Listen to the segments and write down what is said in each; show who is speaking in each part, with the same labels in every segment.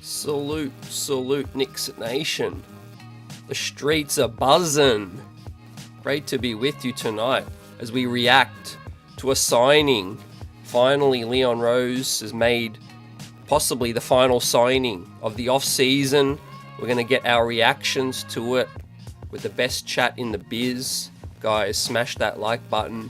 Speaker 1: Salute, Knicks Nation. The streets are buzzing. Great to be with you tonight as we react to a signing. Finally, Leon Rose has made possibly the final signing of the off-season. We're going to get our reactions to it with the best chat in the biz. Guys, smash that like button.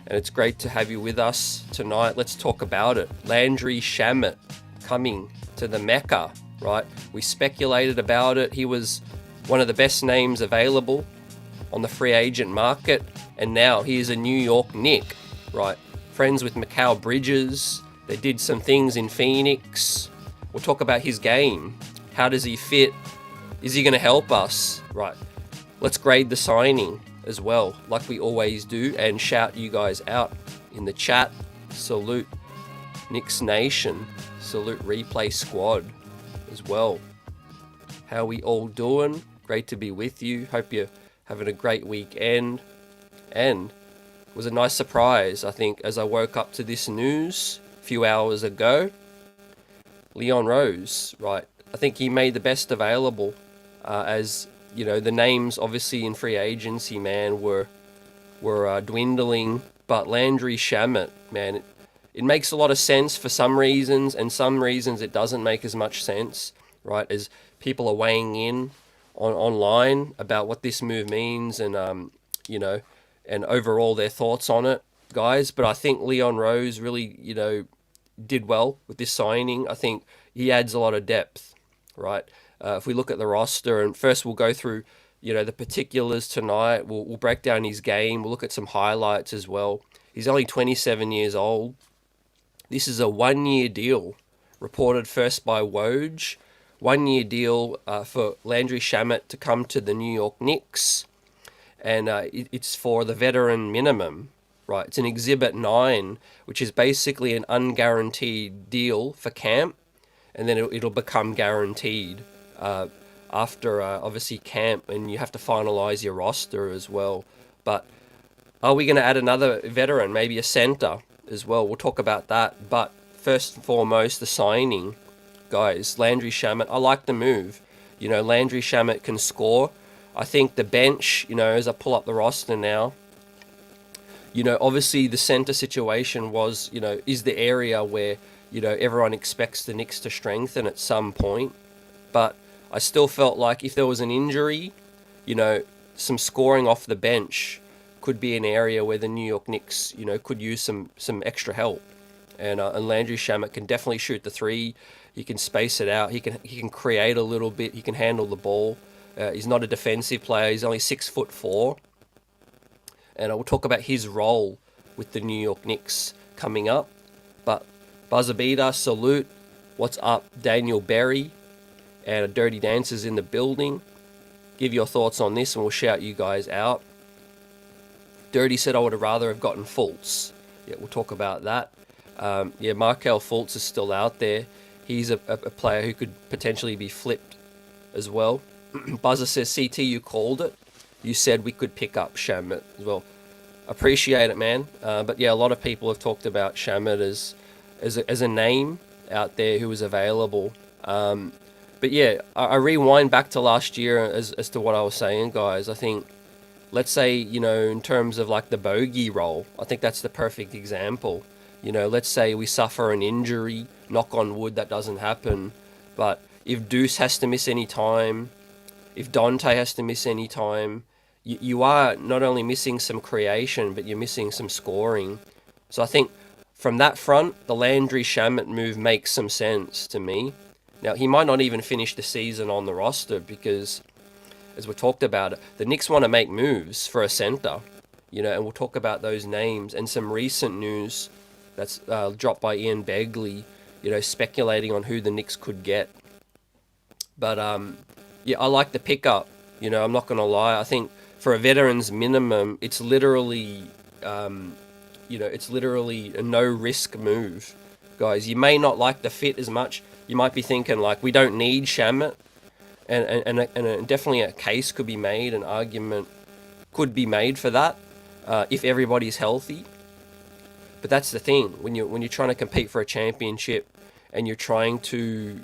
Speaker 1: And it's great to have you with us tonight. Let's talk about it. Landry Shamet coming to the Mecca, right? We speculated about it. He was one of the best names available on the free agent market. And now he is a New York Knick, right? Friends with Mikal Bridges. They did some things in Phoenix. We'll talk about his game. How does he fit? Is he going to help us? Right. Let's grade the signing as well, like we always do, and shout you guys out in the chat. Salute Knicks Nation. Salute Replay Squad as well. How we all doing? Great to be with you. Hope you're having a great weekend. And it was a nice surprise, I think, as I woke up to this news a few hours ago. Leon Rose, right? I think he made the best available, as you know, the names obviously in free agency, man, were dwindling. But Landry Shamet, man, it makes a lot of sense for some reasons, and some reasons it doesn't make as much sense, right? As people are weighing in online about what this move means, and you know, and overall their thoughts on it, guys. But I think Leon Rose really, you know, did well with this signing. I think he adds a lot of depth, right? If we look at the roster, and first we'll go through, you know, the particulars tonight. We'll break down his game. We'll look at some highlights as well. He's only 27 years old. This is a 1-year deal, reported first by Woj. 1-year deal for Landry Shamet to come to the New York Knicks. And it's for the veteran minimum, right? It's an Exhibit 9, which is basically an unguaranteed deal for camp. And then it'll become guaranteed after obviously camp, and you have to finalize your roster as well. But are we going to add another veteran, maybe a center as well? We'll talk about that. But first and foremost, the signing, guys. Landry Shamet, I like the move. You know, Landry Shamet can score. I think the bench, you know, as I pull up the roster now, you know, obviously the center situation was, you know, is the area where, you know, everyone expects the Knicks to strengthen at some point. But I still felt like if there was an injury, you know, some scoring off the bench could be an area where the New York Knicks, you know, could use some extra help. And Landry Shamet can definitely shoot the three. He can space it out. He can create a little bit. He can handle the ball. He's not a defensive player. He's only 6'4", and I will talk about his role with the New York Knicks coming up. But buzzer beater, salute. What's up, Daniel Berry? And Dirty Dancers in the building. Give your thoughts on this and we'll shout you guys out. Dirty said I would have rather have gotten Fultz. Yeah, we'll talk about that. Yeah, Markelle Fultz is still out there. He's a player who could potentially be flipped as well. Buzzer says, CT, you called it. You said we could pick up Shamet as well. Appreciate it, man. But yeah, a lot of people have talked about Shamet as a name out there who was available. But yeah, I rewind back to last year as to what I was saying, guys. I think, let's say, you know, in terms of like the bogey role, I think that's the perfect example. You know, let's say we suffer an injury, knock on wood, that doesn't happen. But if Deuce has to miss any time, if Dante has to miss any time, you are not only missing some creation, but you're missing some scoring. So I think from that front, the Landry Shamet move makes some sense to me. Now, he might not even finish the season on the roster because, as we talked about it, the Knicks want to make moves for a center, you know, and we'll talk about those names and some recent news that's dropped by Ian Begley, you know, speculating on who the Knicks could get. But, yeah, I like the pickup, you know, I'm not going to lie. I think for a veteran's minimum, it's literally, you know, it's literally a no-risk move. Guys, you may not like the fit as much. You might be thinking, like, we don't need Shamet. And definitely a case could be made, an argument could be made for that if everybody's healthy. But that's the thing. When you're trying to compete for a championship and you're trying to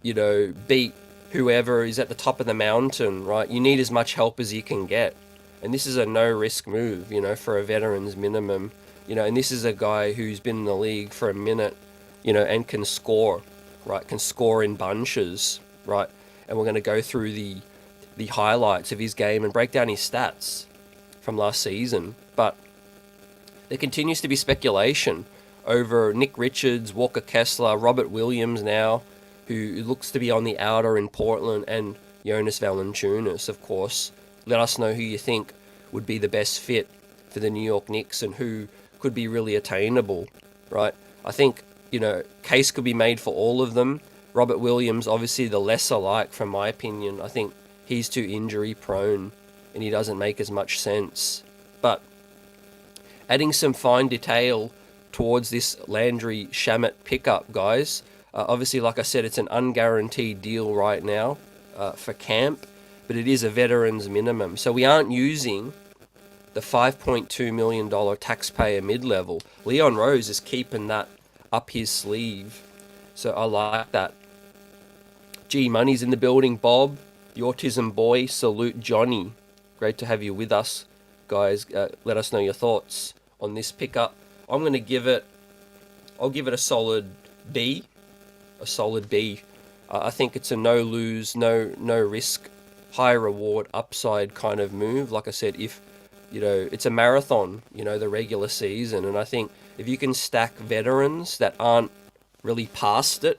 Speaker 1: beat whoever is at the top of the mountain, right? You need as much help as you can get. And this is a no-risk move, for a veteran's minimum. And this is a guy who's been in the league for a minute, and can score, right? Can score in bunches, right? And we're going to go through the highlights of his game and break down his stats from last season. But there continues to be speculation over Nick Richards, Walker Kessler, Robert Williams now, who looks to be on the outer in Portland, and Jonas Valanciunas, of course. Let us know who you think would be the best fit for the New York Knicks and who could be really attainable, right? I think, case could be made for all of them. Robert Williams, obviously the lesser like, from my opinion. I think he's too injury prone and he doesn't make as much sense. But adding some fine detail towards this Landry Shamet pickup, guys. Obviously, like I said, it's an unguaranteed deal right now for camp, but it is a veteran's minimum. So we aren't using the $5.2 million taxpayer mid-level. Leon Rose is keeping that up his sleeve. So I like that. G Money's in the building, Bob. The Autism Boy, salute Johnny. Great to have you with us, guys. Let us know your thoughts on this pickup. I'll give it a solid B. A solid B. I think it's a no lose, no risk, high reward, upside kind of move. Like I said, if it's a marathon, the regular season, and I think if you can stack veterans that aren't really past it,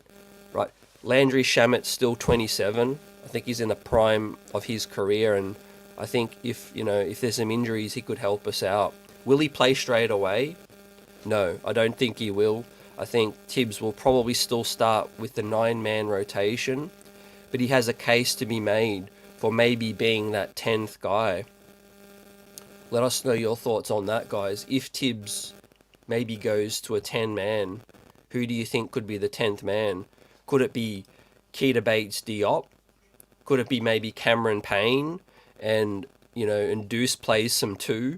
Speaker 1: right? Landry Shamet's still 27. I think he's in the prime of his career, and I think if there's some injuries, he could help us out. Will he play straight away? No, I don't think he will. I think Tibbs will probably still start with the 9-man rotation, but he has a case to be made for maybe being that 10th guy. Let us know your thoughts on that, guys. If Tibbs maybe goes to a 10-man, who do you think could be the 10th man? Could it be Keita Bates-Diop? Could it be maybe Cameron Payne and Deuce plays some 2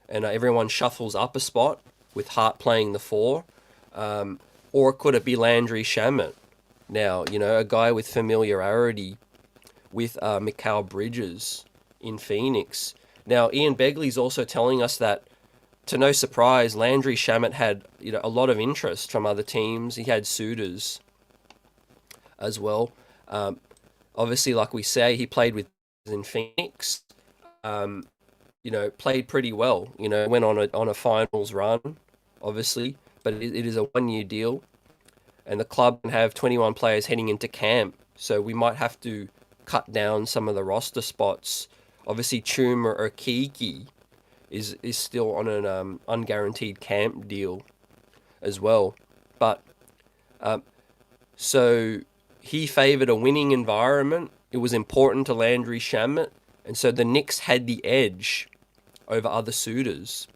Speaker 1: and everyone shuffles up a spot with Hart playing the 4? Or could it be Landry Shamet? Now, a guy with familiarity with Mikal Bridges in Phoenix. Now, Ian Begley's also telling us that, to no surprise, Landry Shamet had a lot of interest from other teams. He had suitors as well. Obviously, like we say, he played with in Phoenix. Played pretty well. Went on a finals run, obviously, but it is a 1-year deal, and the club can have 21 players heading into camp. So we might have to cut down some of the roster spots. Obviously, Chuma or Kiki is still on an unguaranteed camp deal as well. But so he favoured a winning environment. It was important to Landry Shamet, and so the Knicks had the edge over other suitors.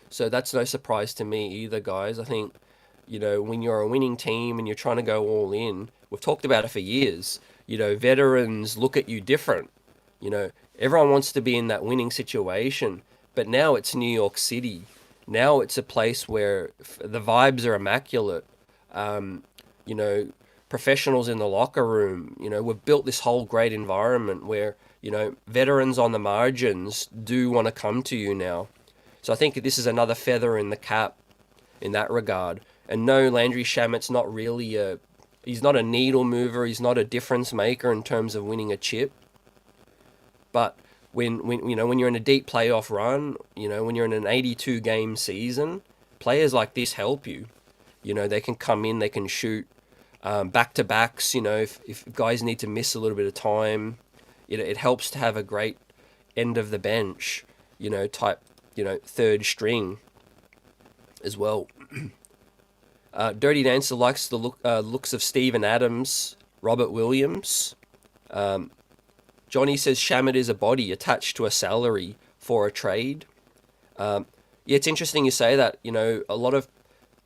Speaker 1: So that's no surprise to me either, guys. I think, when you're a winning team and you're trying to go all in, we've talked about it for years, veterans look at you different. Everyone wants to be in that winning situation, but now it's New York City. Now it's a place where the vibes are immaculate. Professionals in the locker room, we've built this whole great environment where, veterans on the margins do want to come to you now. So I think this is another feather in the cap in that regard. And no, Landry Shamet's not really he's not a needle mover. He's not a difference maker in terms of winning a chip. But when you're in a deep playoff run, when you're in an 82 game season, players like this help you. They can come in, they can shoot back to backs. If guys need to miss a little bit of time, it helps to have a great end of the bench, type. Third string as well. Dirty Dancer likes the looks of Steven Adams, Robert Williams. Johnny says Shamet is a body attached to a salary for a trade. It's interesting you say that. A lot of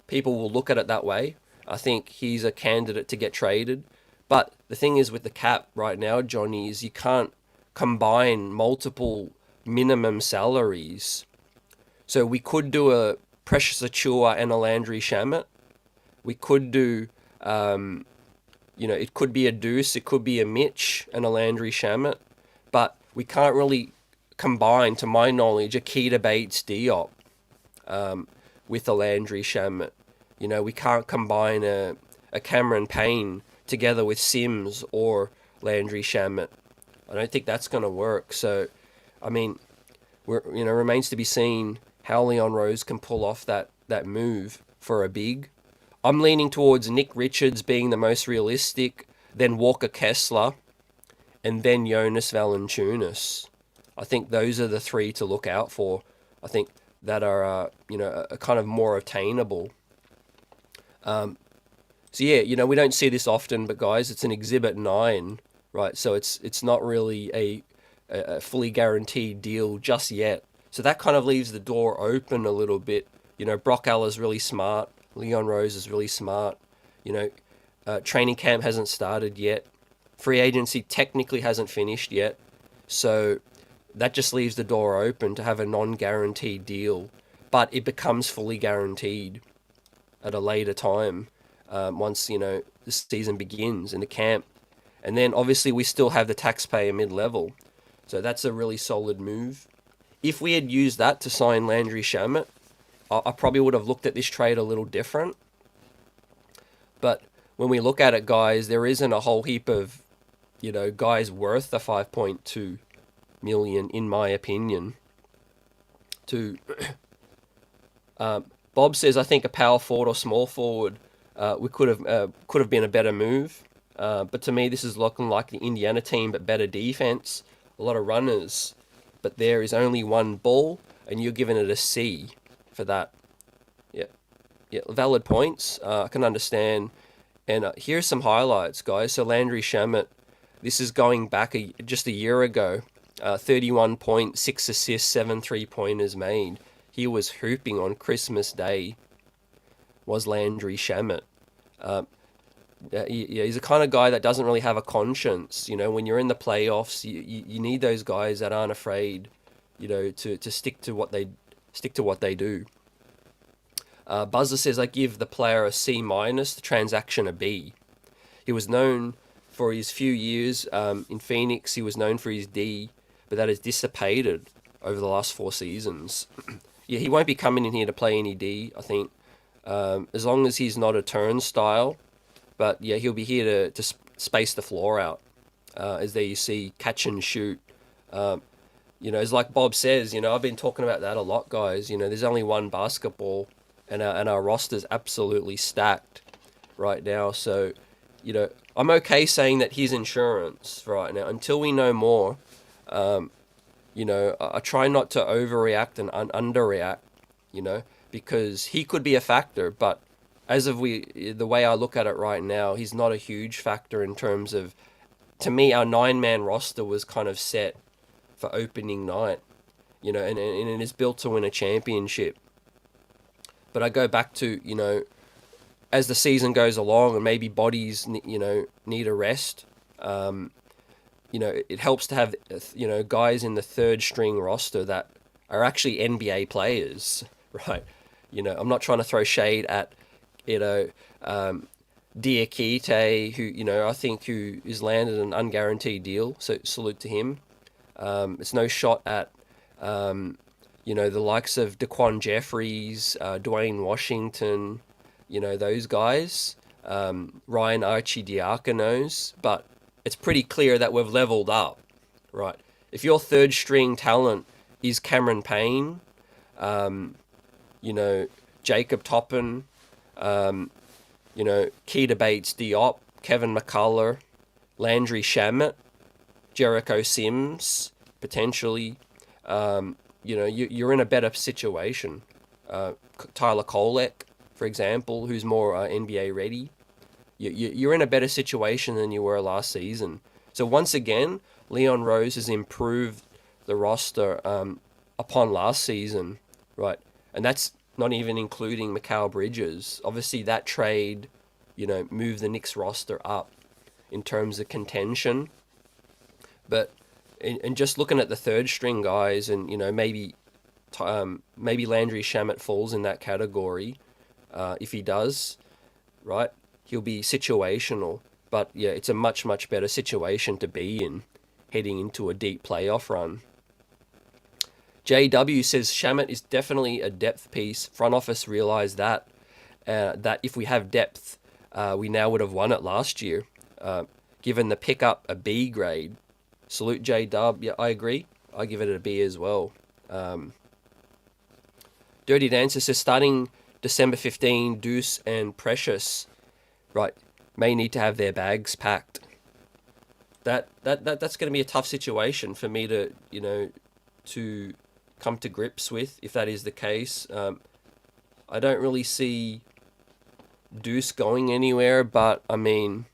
Speaker 1: people will look at it that way. I think he's a candidate to get traded. But the thing is with the cap right now, Johnny, is you can't combine multiple minimum salaries. So we could do a Precious Achiuwa and a Landry Shamet. We could do it could be a Deuce, it could be a Mitch and a Landry Shamet, but we can't really combine, to my knowledge, a Keita Bates-Diop with a Landry Shamet. We can't combine a Cameron Payne together with Sims or Landry Shamet. I don't think that's going to work. So, I mean, remains to be seen how Leon Rose can pull off that move for a big. I'm leaning towards Nick Richards being the most realistic, then Walker Kessler, and then Jonas Valanciunas. I think those are the three to look out for. I think that are kind of more attainable. So yeah, we don't see this often, but guys, it's an Exhibit 9, right? So it's not really a fully guaranteed deal just yet. So that kind of leaves the door open a little bit. Brock Aller's really smart. Leon Rose is really smart. Training camp hasn't started yet. Free agency technically hasn't finished yet. So that just leaves the door open to have a non-guaranteed deal. But it becomes fully guaranteed at a later time once, the season begins in the camp. And then obviously we still have the taxpayer mid-level. So that's a really solid move. If we had used that to sign Landry Shamet, I probably would have looked at this trade a little different. But when we look at it, guys, there isn't a whole heap of, guys worth the 5.2 million, in my opinion. Bob says, I think a power forward or small forward we could have been a better move. But to me, this is looking like the Indiana team, but better defense. A lot of runners, but there is only one ball, and you're giving it a C for that. Yeah, valid points. I can understand. And here's some highlights, guys. So Landry Shamet, this is going back just a year ago. 31 points, 6 assists, 7 3-pointers made. He was hooping on Christmas Day, was Landry Shamet. He's the kind of guy that doesn't really have a conscience. When you're in the playoffs, you need those guys that aren't afraid, to stick to what they do. Buzzer says, I give the player a C-, the transaction a B. He was known for his few years in Phoenix. He was known for his D, but that has dissipated over the last 4 seasons. Yeah, he won't be coming in here to play any D, I think, as long as he's not a turnstile. But yeah, he'll be here to space the floor out, as there you see, catch and shoot. It's like Bob says, I've been talking about that a lot, guys. There's only one basketball, and our roster's absolutely stacked right now. So, I'm okay saying that he's insurance right now until we know more. I try not to overreact and underreact, because he could be a factor, but the way I look at it right now, he's not a huge factor in terms of, to me, our 9-man roster was kind of set for opening night, and it is built to win a championship. But I go back to, as the season goes along and maybe bodies, need a rest, it helps to have, guys in the third string roster that are actually NBA players, right? I'm not trying to throw shade at, Diakite, who, I think who is landed an unguaranteed deal. So salute to him. It's no shot at, the likes of Daquan Jeffries, Dwayne Washington, those guys, Ryan Arcidiaconos, but it's pretty clear that we've leveled up, right? If your third string talent is Cameron Payne, Jacob Toppin, Keita Bates-Diop, Kevin McCullough, Landry Shamet, Jericho Sims, potentially, you're in a better situation. Tyler Kolek, for example, who's more NBA ready. You're in a better situation than you were last season. So once again, Leon Rose has improved the roster upon last season, right? And that's not even including Mikal Bridges. Obviously, that trade, moved the Knicks roster up in terms of contention. But and just looking at the third string guys, and maybe Landry Shamet falls in that category. If he does, right, he'll be situational. But yeah, it's a much, much better situation to be in heading into a deep playoff run. JW says Shamet is definitely a depth piece. Front office realised that if we have depth, we now would have won it last year. Given the pickup a B grade. Salute J-Dub. Yeah, I agree. I give it a B as well. Dirty Dancer says starting December 15, Deuce and Precious, right, may need to have their bags packed. That's going to be a tough situation for me to, to come to grips with, if that is the case. I don't really see Deuce going anywhere, but I mean,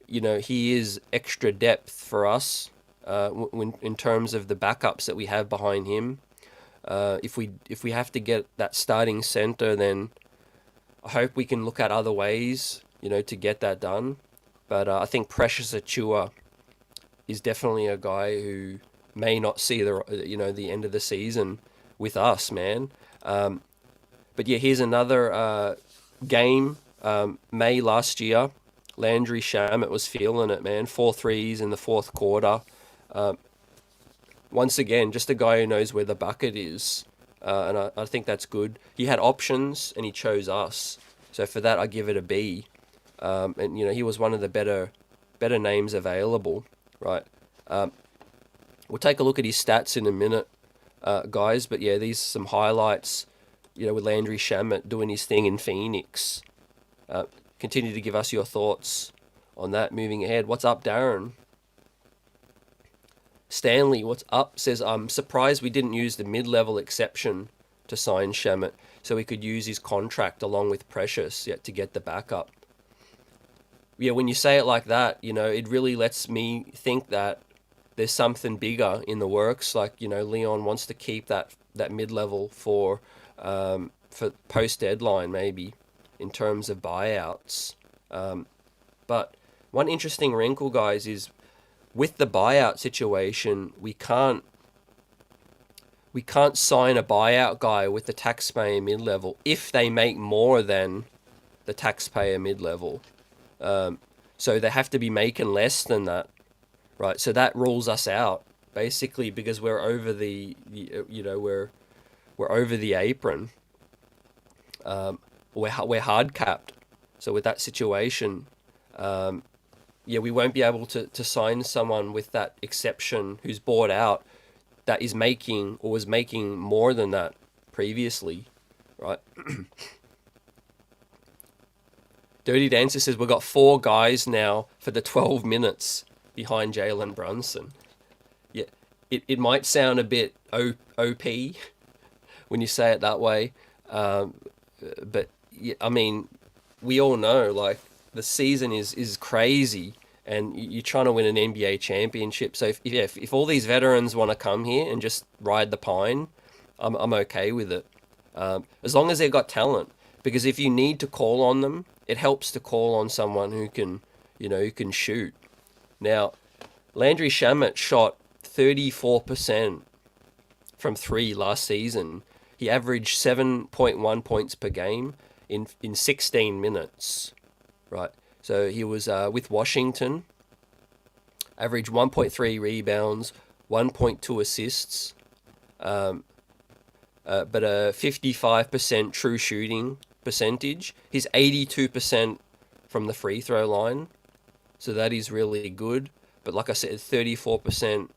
Speaker 1: he is extra depth for us in terms of the backups that we have behind him. If we have to get that starting center, then I hope we can look at other ways, to get that done. But I think Precious Achiuwa is definitely a guy who may not see the end of the season with us, man. But yeah, here's another game. May last year, Landry Shamet was feeling it, man. 4 threes in the fourth quarter. Once again, just a guy who knows where the bucket is. And I think that's good. He had options and he chose us. So for that, I give it a B. And, he was one of the better names available, right? We'll take a look at his stats in a minute, guys. But yeah, these are some highlights, with Landry Shamet doing his thing in Phoenix. Continue to give us your thoughts on that moving ahead. What's up, Darren? Stanley, what's up? Says, I'm surprised we didn't use the mid-level exception to sign Shamet so we could use his contract along with Precious to get the backup. Yeah, when you say it like that, it really lets me think that there's something bigger in the works. Like, Leon wants to keep that mid-level for post-deadline maybe in terms of buyouts. But one interesting wrinkle, guys, is with the buyout situation, we can't sign a buyout guy with the taxpayer mid-level if they make more than the taxpayer mid-level. So they have to be making less than that, right? So that rules us out basically because we're over we're over the apron. We're hard capped. So with that situation, we won't be able to sign someone with that exception who's bought out that is making or was making more than that previously, right? Dirty Dancer says we've got 4 guys now for the 12 minutes behind Jalen Brunson. Yeah, it might sound a bit OP when you say it that way, but yeah, I mean, we all know like the season is crazy, and you're trying to win an NBA championship. So if all these veterans want to come here and just ride the pine, I'm okay with it, as long as they've got talent. Because if you need to call on them, it helps to call on someone who can shoot. Now, Landry Shamet shot 34% from 3 last season. He averaged 7.1 points per game in 16 minutes, right? So he was with Washington, averaged 1.3 rebounds, 1.2 assists, but a 55% true shooting percentage. He's 82% from the free throw line, so that is really good. But like I said, 34%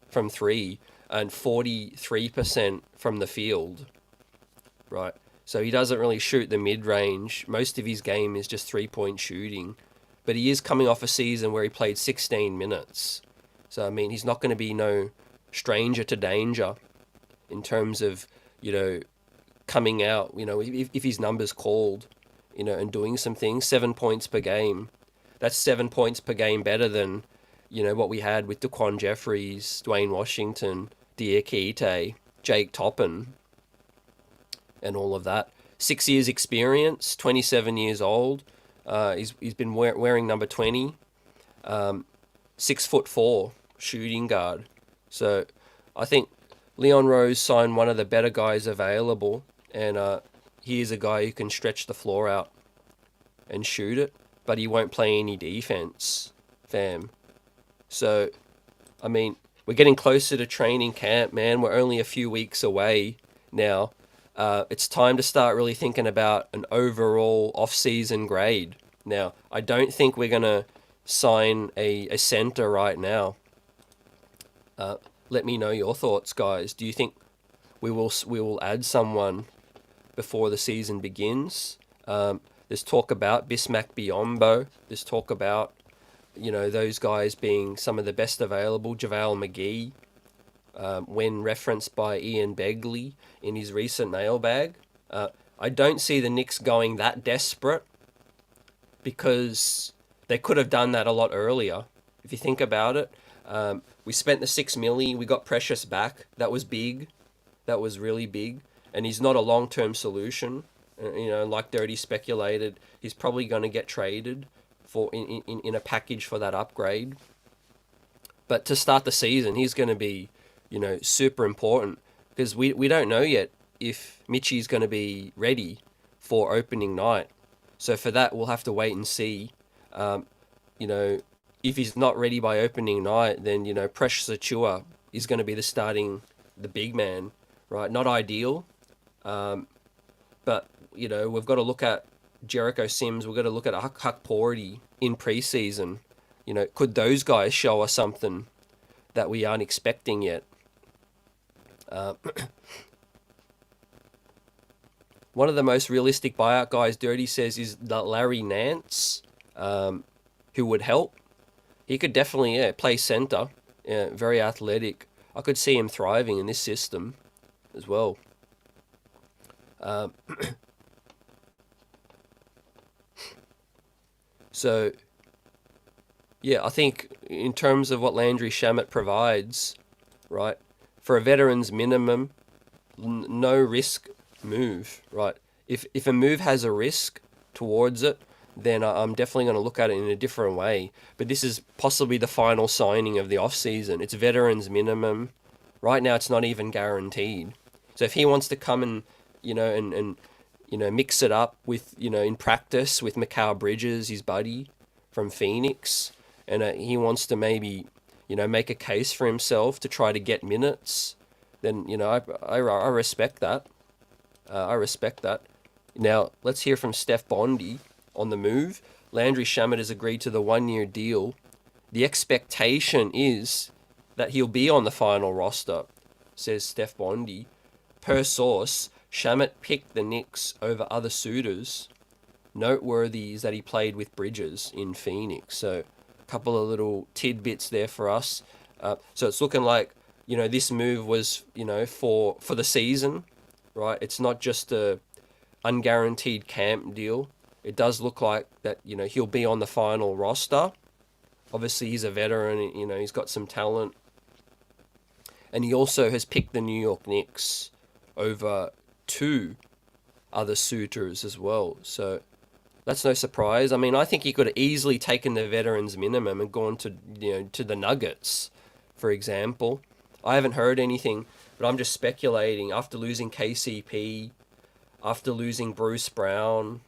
Speaker 1: from 3 and 43% from the field, right? So he doesn't really shoot the mid-range. Most of his game is just 3-point shooting. But he is coming off a season where he played 16 minutes. So, I mean, he's not going to be no stranger to danger in terms of, coming out, if his number's called, and doing some things. 7 points per game. That's 7 points per game better than, what we had with Daquan Jeffries, Dwayne Washington, Diakite, Jake Toppin, and all of that. 6 years experience, 27 years old. He's been wearing number 20. 6'4" shooting guard. So I think Leon Rose signed one of the better guys available, and he is a guy who can stretch the floor out and shoot it. but he won't play any defense, fam. So, I mean, we're getting closer to training camp, man. We're only a few weeks away now. It's time to start really thinking about an overall off-season grade. Now, I don't think we're going to sign a center right now. Let me know your thoughts, guys. Do you think we will add someone before the season begins? There's talk about Bismack-Biyombo. There's talk about, those guys being some of the best available. JaVale McGee, when referenced by Ian Begley in his recent mailbag. I don't see the Knicks going that desperate because they could have done that a lot earlier. If you think about it, we spent the $6 million. We got Precious back. That was big. That was really big. And he's not a long-term solution. Like Dirty speculated, he's probably going to get traded for in a package for that upgrade. But to start the season, he's going to be, super important because we don't know yet if Mitchie's going to be ready for opening night. So for that, we'll have to wait and see. If he's not ready by opening night, then, Precious Achiuwa is going to be the big man, right? Not ideal. But, we've got to look at Jericho Sims. We've got to look at Huck Porty in preseason. Could those guys show us something that we aren't expecting yet? One of the most realistic buyout guys, Dirty says, is Larry Nance, who would help. He could definitely play center. Yeah, very athletic. I could see him thriving in this system as well. So, yeah, I think in terms of what Landry Shamet provides, right, for a veteran's minimum, no risk move, right? If a move has a risk towards it, then I'm definitely going to look at it in a different way. But this is possibly the final signing of the offseason. It's veterans minimum. Right now, it's not even guaranteed. So if he wants to come and, mix it up with, in practice with Mikal Bridges, his buddy from Phoenix, and he wants to maybe, make a case for himself to try to get minutes, then, I respect that. I respect that. Now, let's hear from Steph Bondy on the move. Landry Shamet has agreed to the 1-year deal. The expectation is that he'll be on the final roster, says Steph Bondy. Per source, Shamet picked the Knicks over other suitors. Noteworthy is that he played with Bridges in Phoenix. So a couple of little tidbits there for us. So it's looking like, this move was, for the season, right? It's not just a unguaranteed camp deal. It does look like that, he'll be on the final roster. Obviously, he's a veteran, he's got some talent. And he also has picked the New York Knicks over 2 other suitors as well. So that's no surprise. I mean, I think he could have easily taken the veterans minimum and gone to, to the Nuggets, for example. I haven't heard anything, but I'm just speculating. After losing KCP, after losing Bruce Brown,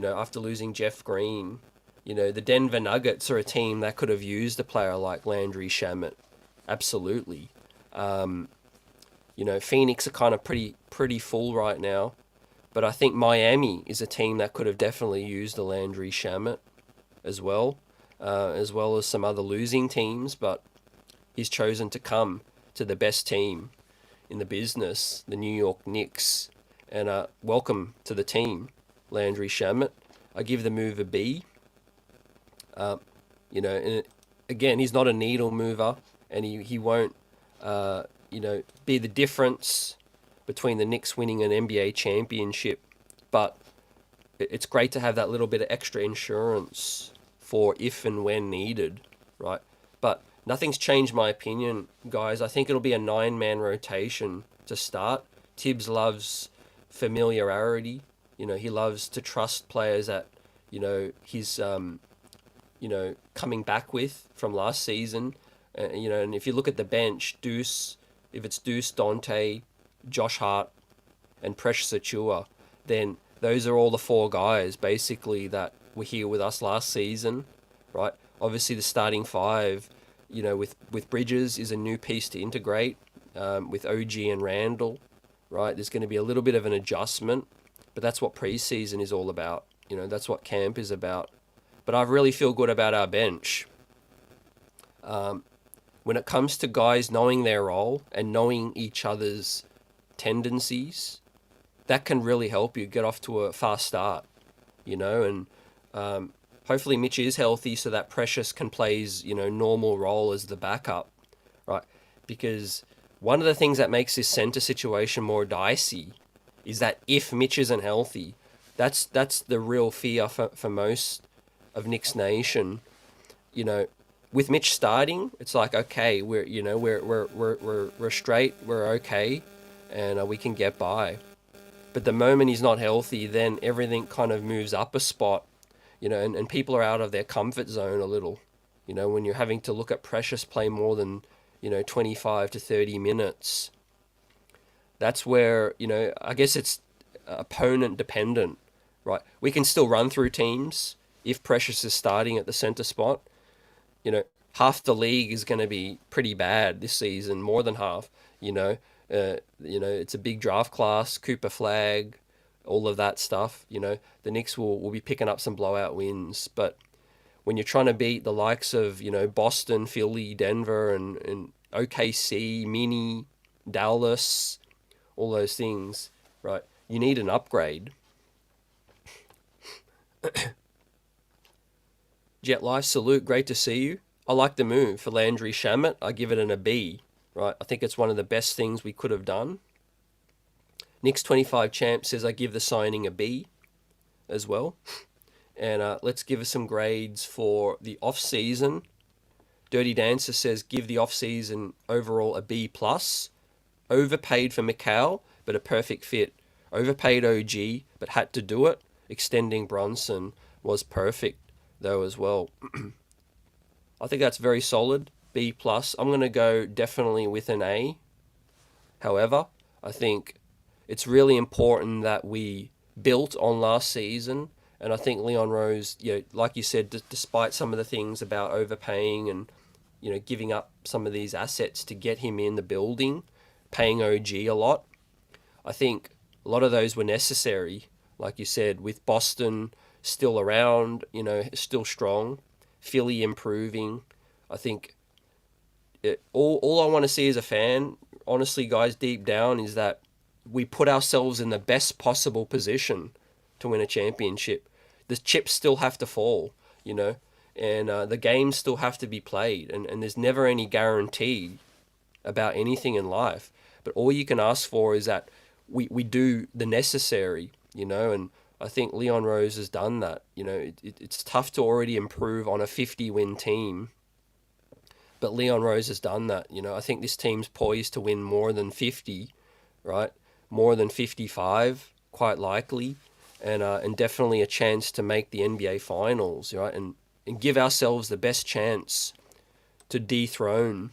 Speaker 1: after losing Jeff Green, the Denver Nuggets are a team that could have used a player like Landry Shamet. Absolutely. Phoenix are kind of pretty full right now, but I think Miami is a team that could have definitely used a Landry Shamet as well as some other losing teams, but he's chosen to come to the best team in the business, the New York Knicks, and welcome to the team, Landry Shamet. I give the move a B. And again, he's not a needle mover, and he won't, be the difference between the Knicks winning an NBA championship. But it's great to have that little bit of extra insurance for if and when needed, right? But nothing's changed my opinion, guys. I think it'll be a 9-man rotation to start. Tibbs loves familiarity. He loves to trust players that, he's, coming back with from last season. And if you look at the bench, if it's Deuce, Dante, Josh Hart, and Precious Achiuwa, then those are all the four guys basically that were here with us last season, right? Obviously, the starting five, with Bridges is a new piece to integrate, with OG and Randall, right? There's going to be a little bit of an adjustment, but that's what preseason is all about. That's what camp is about. But I really feel good about our bench. When it comes to guys knowing their role and knowing each other's tendencies, that can really help you get off to a fast start, and hopefully Mitch is healthy so that Precious can play his, normal role as the backup, right? Because one of the things that makes this center situation more dicey is that if Mitch isn't healthy, that's the real fear for most of Knicks Nation. With Mitch starting, it's like, okay, we're straight, we're okay, and we can get by. But the moment he's not healthy, then everything kind of moves up a spot, and people are out of their comfort zone a little. When you're having to look at Precious play more than, 25 to 30 minutes, that's where, I guess it's opponent dependent, right? We can still run through teams if Precious is starting at the center spot. Half the league is going to be pretty bad this season, more than half. It's a big draft class, Cooper Flag, all of that stuff. The Knicks will be picking up some blowout wins, but when you're trying to beat the likes of Boston, Philly, Denver, and OKC, Mini, Dallas, all those things, right? You need an upgrade. Jet Life salute, great to see you. I like the move for Landry Shamet. I give it a B, right? I think it's one of the best things we could have done. Knicks 25 Champ says I give the signing a B as well. And let's give us some grades for the off-season. Dirty Dancer says give the off-season overall a B+. Overpaid for Mikal, but a perfect fit. Overpaid OG, but had to do it. Extending Bronson was perfect, though, as well. I think that's very solid. B+. I'm going to go definitely with an A. However, I think it's really important that we built on last season. And I think Leon Rose, like you said, despite some of the things about overpaying and, giving up some of these assets to get him in the building, paying OG a lot, I think a lot of those were necessary. Like you said, with Boston still around, still strong, Philly improving. I think all I want to see as a fan, honestly, guys, deep down, is that we put ourselves in the best possible position to win a championship. The chips still have to fall, and the games still have to be played, and there's never any guarantee about anything in life. But all you can ask for is that we do the necessary, and I think Leon Rose has done that. It's tough to already improve on a 50-win team, but Leon Rose has done that. I think this team's poised to win more than 50, right? More than 55, quite likely, and definitely a chance to make the NBA Finals, right? And give ourselves the best chance to dethrone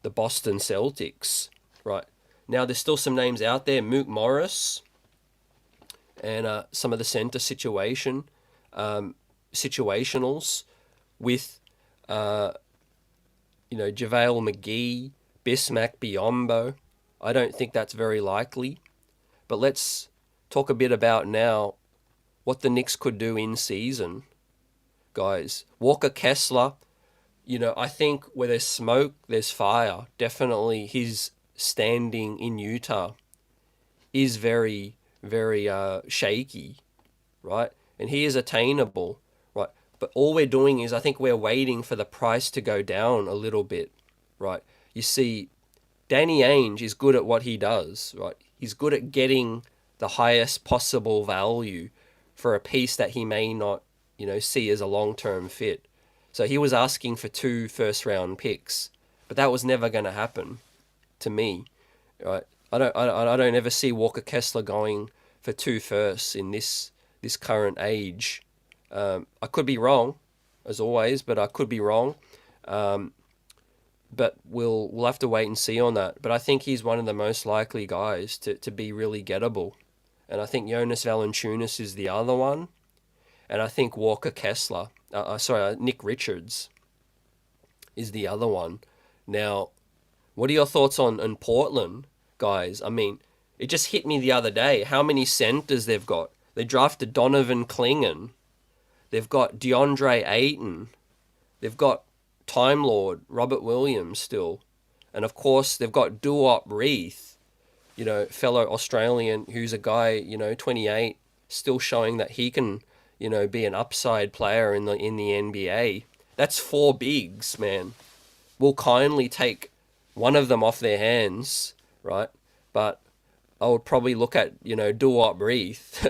Speaker 1: the Boston Celtics, right? Now, there's still some names out there, Mook Morris, and some of the center situationals with, JaVale McGee, Bismack Biyombo. I don't think that's very likely. But let's talk a bit about now what the Knicks could do in season, guys. Walker Kessler, I think where there's smoke, there's fire. Definitely his standing in Utah is very, very shaky, right? And he is attainable, right? But all we're doing is I think we're waiting for the price to go down a little bit, right? You see, Danny Ainge is good at what he does, right? He's good at getting the highest possible value for a piece that he may not, see as a long-term fit. So he was asking for 2 first-round picks, but that was never going to happen to me, right? I don't ever see Walker Kessler going for 2 firsts in this current age. I could be wrong, as always, but I could be wrong. But we'll have to wait and see on that. But I think he's one of the most likely guys to be really gettable. and I think Jonas Valanciunas is the other one, and I think Nick Richards is the other one. Now, what are your thoughts on Portland, guys? I mean, it just hit me the other day how many centers they've got. They drafted Donovan Clingan. They've got DeAndre Ayton. They've got Time Lord Robert Williams still. And of course, they've got Duop Reith, fellow Australian who's a guy, 28, still showing that he can, be an upside player in the NBA. That's 4 bigs, man. We'll kindly take one of them off their hands, right? But I would probably look at, Duop Reith.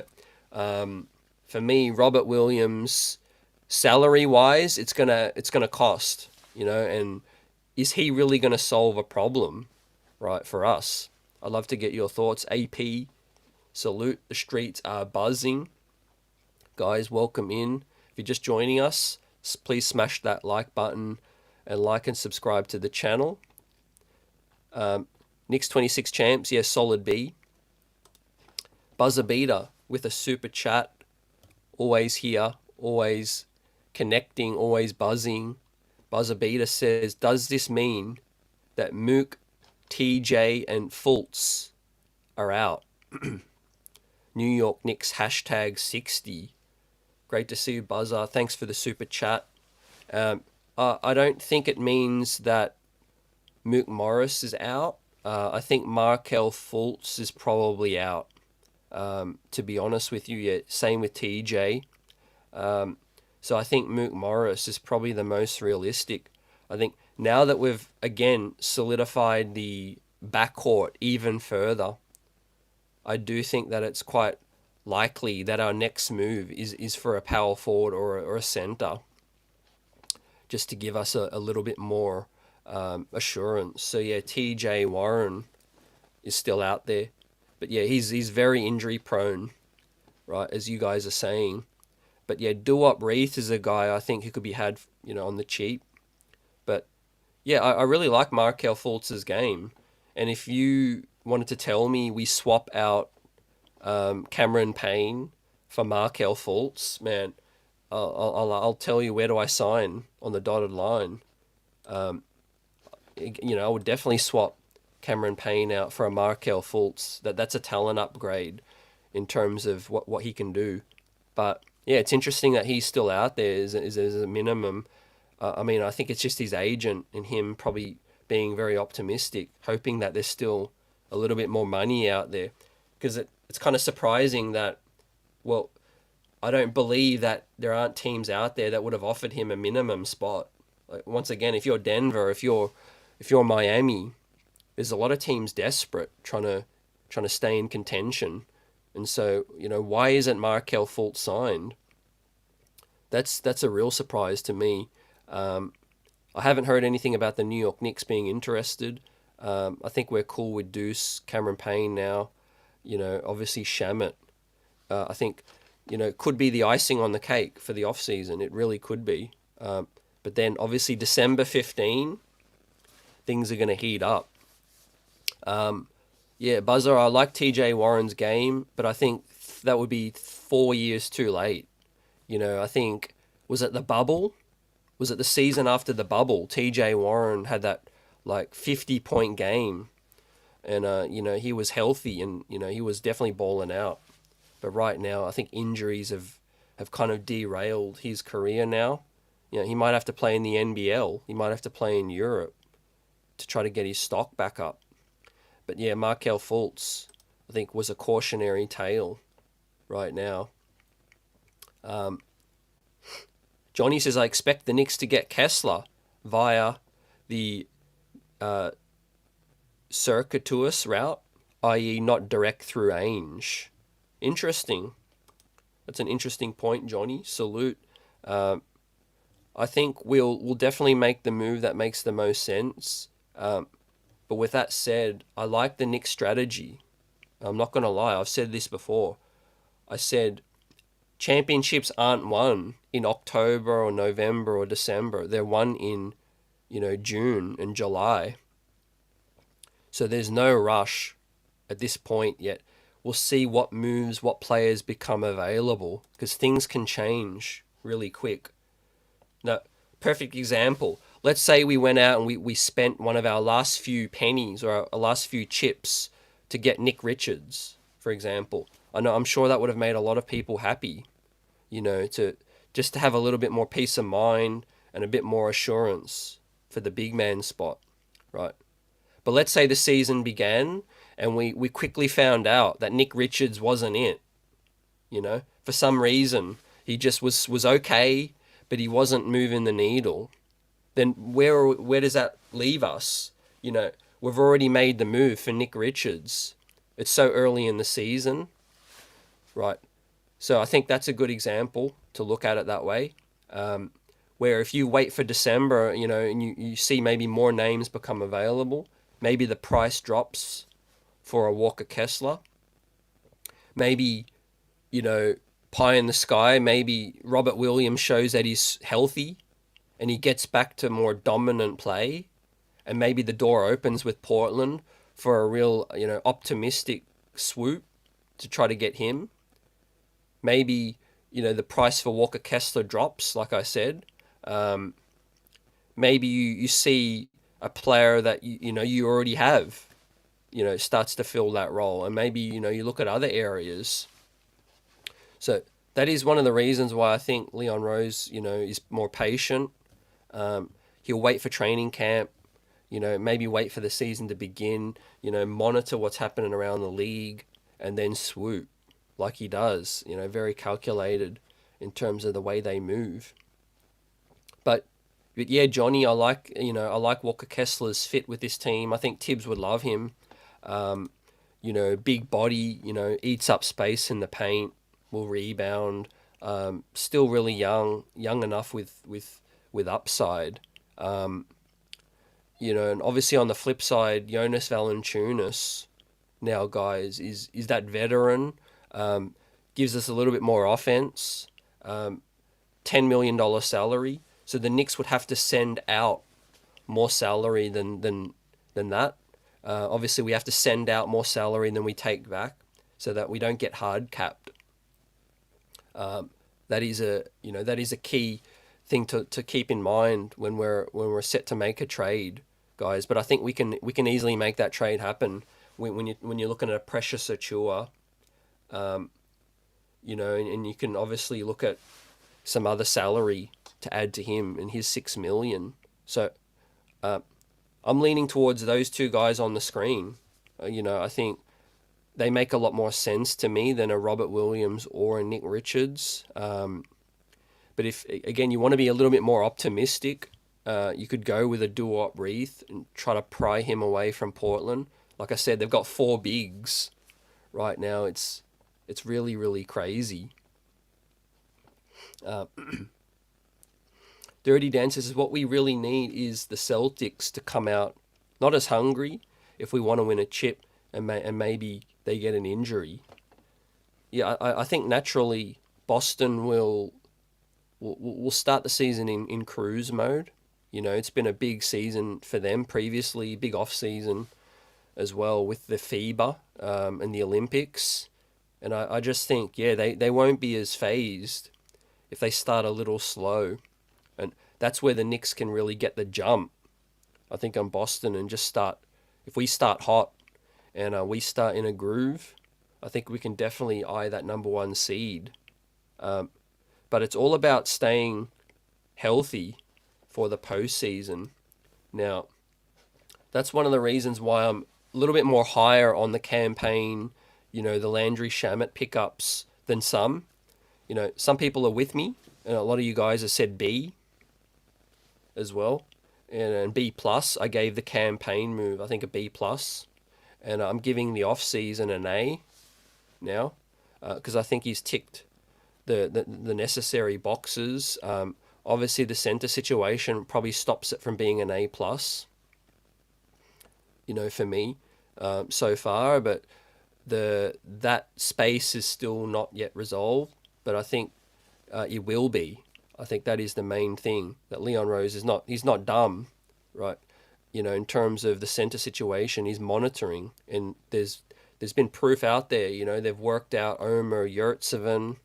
Speaker 1: For me, Robert Williams, salary-wise, it's gonna cost, and is he really gonna solve a problem, right, for us? I'd love to get your thoughts. AP, salute. The streets are buzzing. Guys, welcome in. If you're just joining us, please smash that like button and like and subscribe to the channel. Knicks 26 champs, yes, solid B. Buzzer beater with a super chat. Always here, always connecting, always buzzing. Buzzer beater says, does this mean that Mook, TJ, and Fultz are out? New York Knicks hashtag 60. Great to see you, Buzzer. Thanks for the super chat. I don't think it means that Mook Morris is out. I think Markelle Fultz is probably out. To be honest with you, yeah, same with TJ. So I think Mook Morris is probably the most realistic. I think now that we've, again, solidified the backcourt even further, I do think that it's quite likely that our next move is for a power forward or a center, just to give us a little bit more assurance. So yeah, TJ Warren is still out there. But yeah, he's very injury prone, right, as you guys are saying. But yeah, Duop Reith is a guy I think who could be had, on the cheap. But yeah, I really like Markelle Fultz's game. And if you wanted to tell me we swap out Cameron Payne for Markelle Fultz, man, I'll tell you, where do I sign on the dotted line? I would definitely swap Cameron Payne out for a Markelle Fultz. That's a talent upgrade in terms of what he can do. But yeah, it's interesting that he's still out there as a minimum. I think it's just his agent and him probably being very optimistic, hoping that there's still a little bit more money out there. Because it's kind of surprising that, well, I don't believe that there aren't teams out there that would have offered him a minimum spot. Like, once again, if you're Denver, if you're Miami, there's a lot of teams desperate trying to stay in contention. And so, why isn't Markelle Fultz signed? That's a real surprise to me. I haven't heard anything about the New York Knicks being interested. I think we're cool with Deuce, Cameron Payne now. Obviously Shamet. I think, could be the icing on the cake for the offseason. It really could be. But then obviously December 15, things are going to heat up. Yeah, Buzzer, I like TJ Warren's game, but I think that would be 4 years too late. I think, was it the bubble? Was it the season after the bubble? TJ Warren had that 50-point game, and he was healthy, and he was definitely balling out. But right now, I think injuries have kind of derailed his career now. He might have to play in the NBL. He might have to play in Europe to try to get his stock back up. But yeah, Markelle Fultz, I think, was a cautionary tale right now. Johnny says, I expect the Knicks to get Kessler via the circuitous route, i.e. not direct through Ainge. Interesting. That's an interesting point, Johnny. Salute. I think we'll definitely make the move that makes the most sense. But with that said, I like the Knicks strategy. I'm not going to lie. I've said this before. I said championships aren't won in October or November or December. They're won in, June and July. So there's no rush at this point yet. we'll see what moves, what players become available, because things can change really quick. Now, perfect example. Let's say we went out and we spent one of our last few pennies or our last few chips to get Nick Richards, for example. I'm sure that would have made a lot of people happy, to just to have a little bit more peace of mind and a bit more assurance for the big man spot, right? But let's say the season began and we quickly found out that Nick Richards wasn't it, For some reason, he just was okay, but he wasn't moving the needle. Then where does that leave us? We've already made the move for Nick Richards. It's so early in the season, right? So I think that's a good example to look at it that way. Where if you wait for December, and you see maybe more names become available, maybe the price drops for a Walker Kessler. Maybe, pie in the sky, maybe Robert Williams shows that he's healthy and he gets back to more dominant play, and maybe the door opens with Portland for a real, optimistic swoop to try to get him. Maybe, the price for Walker Kessler drops, like I said. Maybe you see a player that you already have, starts to fill that role, and maybe you look at other areas. So that is one of the reasons why I think Leon Rose, is more patient. He'll wait for training camp, maybe wait for the season to begin, monitor what's happening around the league, and then swoop like he does, very calculated in terms of the way they move. But yeah, Johnny, I like Walker Kessler's fit with this team. I think Tibbs would love him. Big body, eats up space in the paint, will rebound. Still really young enough with upside. And obviously on the flip side, Jonas Valanciunas now, guys, is that veteran. Gives us a little bit more offense. $10 million salary. So the Knicks would have to send out more salary than that. Obviously, we have to send out more salary than we take back, so that we don't get hard capped. That is a key thing to keep in mind when we're set to make a trade, guys. But I think we can easily make that trade happen when you're looking at a precious Achiuwa. And you can obviously look at some other salary to add to him and his $6 million. So I'm leaning towards those two guys on the screen. I think they make a lot more sense to me than a Robert Williams or a Nick Richards. But if, again, you want to be a little bit more optimistic, you could go with a Duop Reith and try to pry him away from Portland. Like I said, they've got 4 bigs right now. It's really, really crazy. Dirty Dan says what we really need is the Celtics to come out not as hungry if we want to win a chip, and maybe they get an injury. Yeah, I think naturally Boston will start the season in cruise mode. It's been a big season for them previously, big off season as well with the FIBA and the Olympics. And I just think, they won't be as phased if they start a little slow. And that's where the Knicks can really get the jump, I think, on Boston, and just start. If we start hot and we start in a groove, I think we can definitely eye that number 1 seed. But it's all about staying healthy for the postseason. Now, that's one of the reasons why I'm a little bit more higher on the campaign, the Landry Shamet pickups than some. Some people are with me, and a lot of you guys have said B as well. And B+, I gave the campaign move, I think, a B+. And I'm giving the off-season an A now, because I think he's ticked the necessary boxes. Obviously, the center situation probably stops it from being an A+, for me so far. But that space is still not yet resolved. But I think it will be. I think that is the main thing, that Leon Rose he's not dumb, right? In terms of the center situation, he's monitoring, and there's there's been proof out there. They've worked out Omer Yurtseven.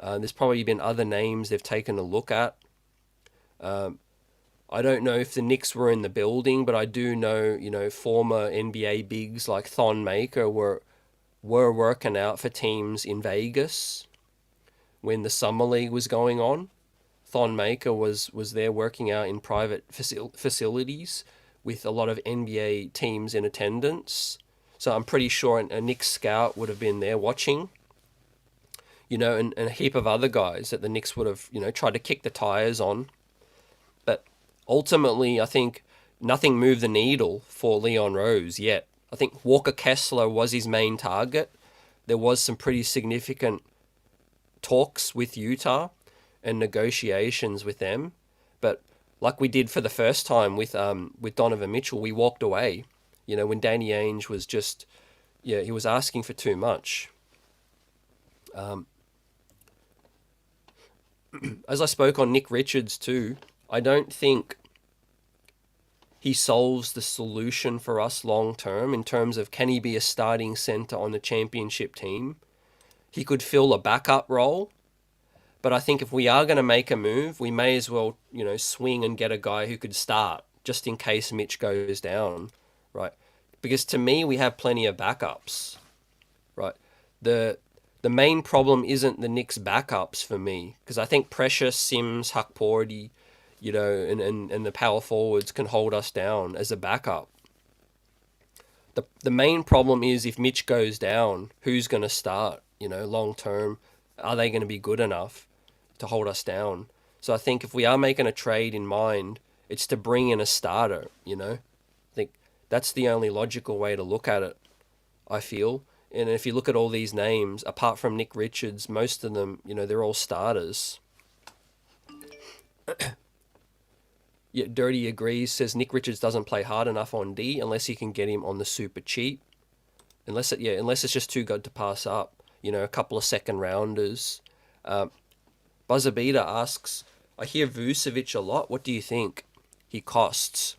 Speaker 1: There's probably been other names they've taken a look at. I don't know if the Knicks were in the building, but I do know, former NBA bigs like Thon Maker were working out for teams in Vegas when the Summer League was going on. Thon Maker was there working out in private facilities with a lot of NBA teams in attendance. So I'm pretty sure a Knicks scout would have been there watching. And a heap of other guys that the Knicks would have, tried to kick the tires on. But ultimately, I think nothing moved the needle for Leon Rose yet. I think Walker Kessler was his main target. There was some pretty significant talks with Utah and negotiations with them. But like we did for the first time with Donovan Mitchell, we walked away. When Danny Ainge was just, he was asking for too much. As I spoke on Nick Richards too, I don't think he solves the solution for us long term in terms of can he be a starting center on the championship team. He could fill a backup role, but I think if we are going to make a move, we may as well, swing and get a guy who could start just in case Mitch goes down, right? Because to me, we have plenty of backups, right? The main problem isn't the Knicks' backups for me, because I think Precious, Sims, Hakporty, and the power forwards can hold us down as a backup. The main problem is if Mitch goes down, who's going to start, long term? Are they going to be good enough to hold us down? So I think if we are making a trade in mind, it's to bring in a starter, I think that's the only logical way to look at it, I feel. And if you look at all these names, apart from Nick Richards, most of them, they're all starters. Yeah, Dirty agrees, says Nick Richards doesn't play hard enough on D unless you can get him on the super cheap. Unless it's just too good to pass up. A couple of second rounders. Buzzer Beater asks, I hear Vucevic a lot. What do you think he costs?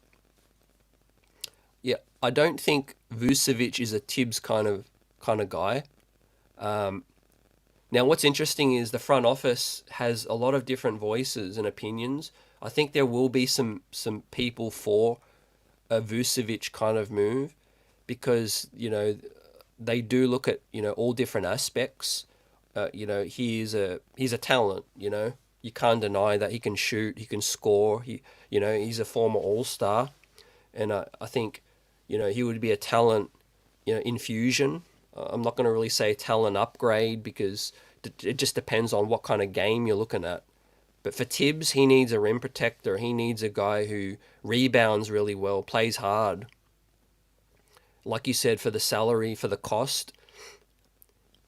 Speaker 1: Yeah, I don't think Vucevic is a Tibbs kind of guy. Now, what's interesting is the front office has a lot of different voices and opinions. I think there will be some people for a Vucevic kind of move because, they do look at, all different aspects. He's a talent, You can't deny that he can shoot, he can score. He's a former All-Star. And I think, he would be a talent, infusion. I'm not going to really say talent upgrade because it just depends on what kind of game you're looking at. But for Tibbs, he needs a rim protector. He needs a guy who rebounds really well, plays hard. Like you said, for the salary, for the cost,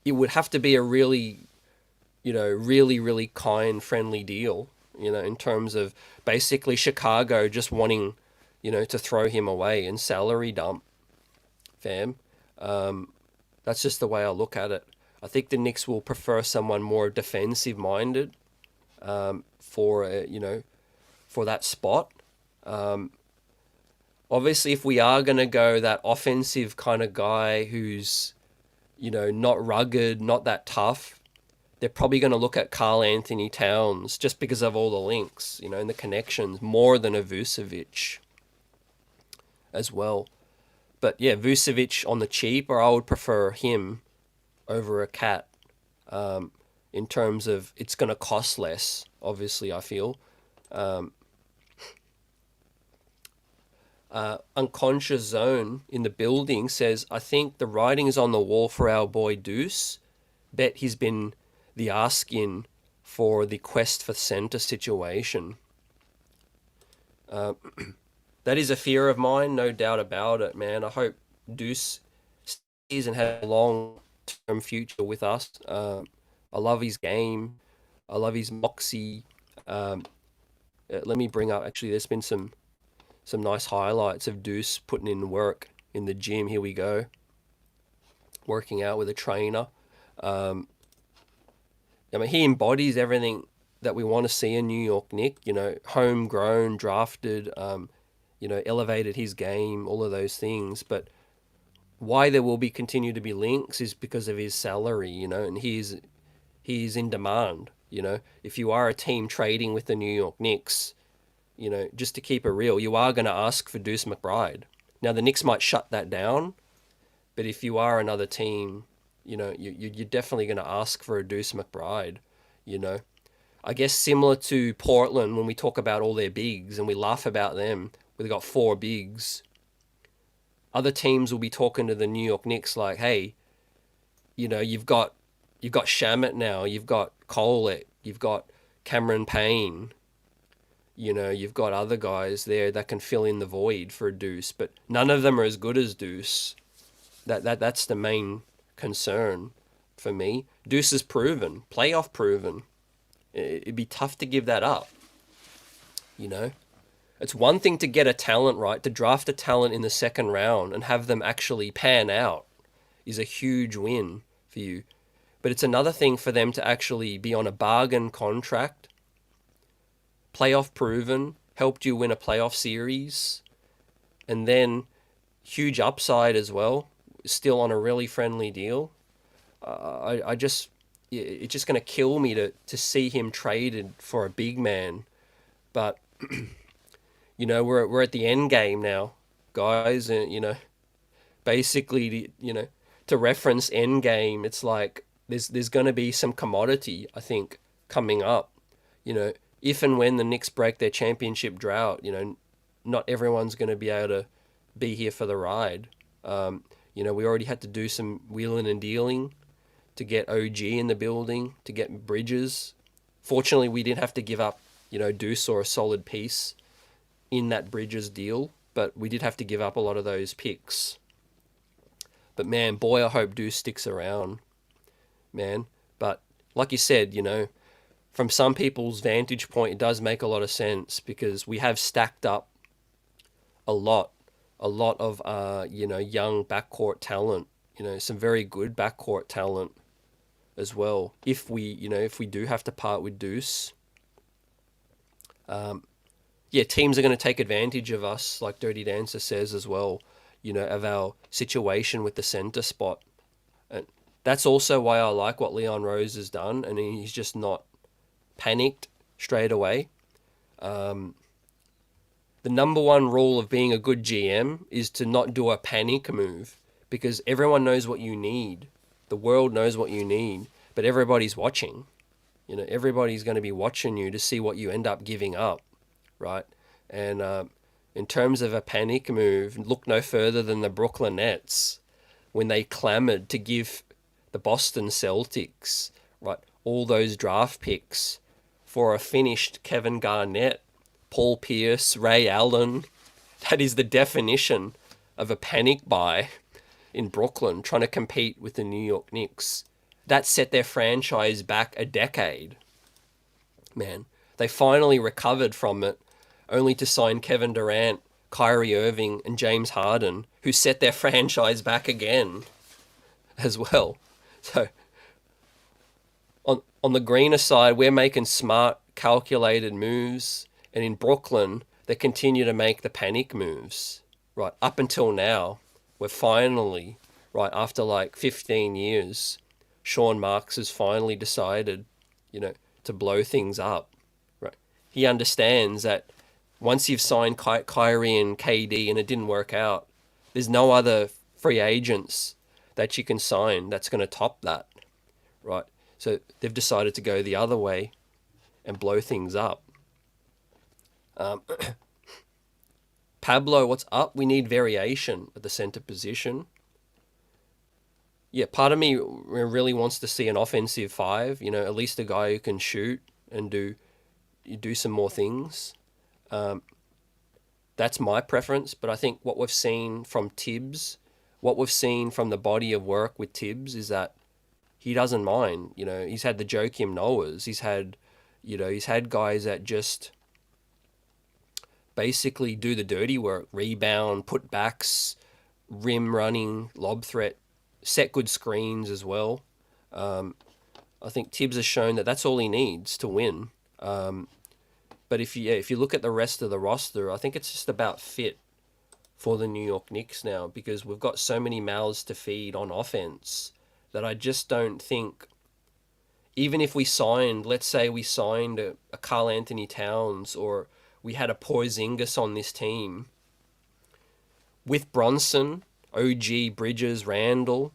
Speaker 1: it would have to be a really, really kind, friendly deal, in terms of basically Chicago just wanting, to throw him away and salary dump, fam. That's just the way I look at it. I think the Knicks will prefer someone more defensive-minded for that spot. Obviously, if we are going to go that offensive kind of guy who's, not rugged, not that tough, they're probably going to look at Karl Anthony Towns just because of all the links, and the connections, more than a Vucevic as well. But yeah, Vucevic on the cheap, or I would prefer him over a Cat in terms of it's going to cost less, obviously, I feel. Unconscious Zone in the building says, I think the writing's on the wall for our boy Deuce. Bet he's been the ask-in for the quest for center situation. That is a fear of mine, no doubt about it, man. I hope Deuce stays and has a long-term future with us. I love his game. I love his moxie. Let me bring up, actually, there's been some nice highlights of Deuce putting in work in the gym. Here we go. Working out with a trainer. He embodies everything that we want to see in New York Knick. Homegrown, drafted, elevated his game, all of those things. But why there will be continue to be links is because of his salary, and he's in demand. If you are a team trading with the New York Knicks, just to keep it real, you are going to ask for Deuce McBride. Now the Knicks might shut that down, but if you are another team, you're definitely going to ask for a Deuce McBride. I guess similar to Portland when we talk about all their bigs and we laugh about them, where they got 4 bigs. Other teams will be talking to the New York Knicks like, hey, you've got Shamet now, you've got Kolek, you've got Cameron Payne, you've got other guys there that can fill in the void for a Deuce, but none of them are as good as Deuce. That's the main concern for me. Deuce is proven, playoff proven. It'd be tough to give that up. It's one thing to get a talent right, to draft a talent in the second round and have them actually pan out is a huge win for you. But it's another thing for them to actually be on a bargain contract, playoff proven, helped you win a playoff series, and then huge upside as well, still on a really friendly deal. It's just going to kill me to see him traded for a big man. But we're at the end game now, guys, and basically, to reference end game, it's like there's going to be some commodity, I think, coming up. If and when the Knicks break their championship drought, not everyone's going to be able to be here for the ride. We already had to do some wheeling and dealing to get OG in the building, to get Bridges. Fortunately, we didn't have to give up, Deuce or a solid piece in that Bridges deal, but we did have to give up a lot of those picks. But man, boy, I hope Deuce sticks around, man. But like you said, from some people's vantage point, it does make a lot of sense because we have stacked up a lot of young backcourt talent, some very good backcourt talent as well. If we do have to part with Deuce, teams are going to take advantage of us, like Dirty Dancer says as well, of our situation with the center spot. And that's also why I like what Leon Rose has done, and he's just not panicked straight away. The number one rule of being a good GM is to not do a panic move, because everyone knows what you need. The world knows what you need, but everybody's watching. Everybody's going to be watching you to see what you end up giving up, right? And in terms of a panic move, look no further than the Brooklyn Nets when they clamored to give the Boston Celtics, right, all those draft picks for a finished Kevin Garnett, Paul Pierce, Ray Allen. That is the definition of a panic buy in Brooklyn, trying to compete with the New York Knicks. That set their franchise back a decade. Man, they finally recovered from it, only to sign Kevin Durant, Kyrie Irving, and James Harden, who set their franchise back again as well. So, on the greener side, we're making smart, calculated moves, and in Brooklyn, they continue to make the panic moves. Right, up until now, we're finally, right, after like 15 years, Sean Marks has finally decided, to blow things up. Right, he understands that once you've signed Kyrie and KD and it didn't work out, there's no other free agents that you can sign that's going to top that, right? So they've decided to go the other way and blow things up. Pablo, what's up? We need variation at the center position. Yeah, part of me really wants to see an offensive five, at least a guy who can shoot and do some more things. That's my preference, but I think what we've seen from Tibbs, what we've seen from the body of work with Tibbs is that he doesn't mind. He's had the Joakim Noahs. He's had guys that just basically do the dirty work, rebound, put backs, rim running, lob threat, set good screens as well. I think Tibbs has shown that that's all he needs to win. But if you look at the rest of the roster, I think it's just about fit for the New York Knicks now, because we've got so many mouths to feed on offense that I just don't think, even if we signed, let's say we signed a Karl Anthony Towns, or we had a Porzingis on this team, with Bronson, OG, Bridges, Randall,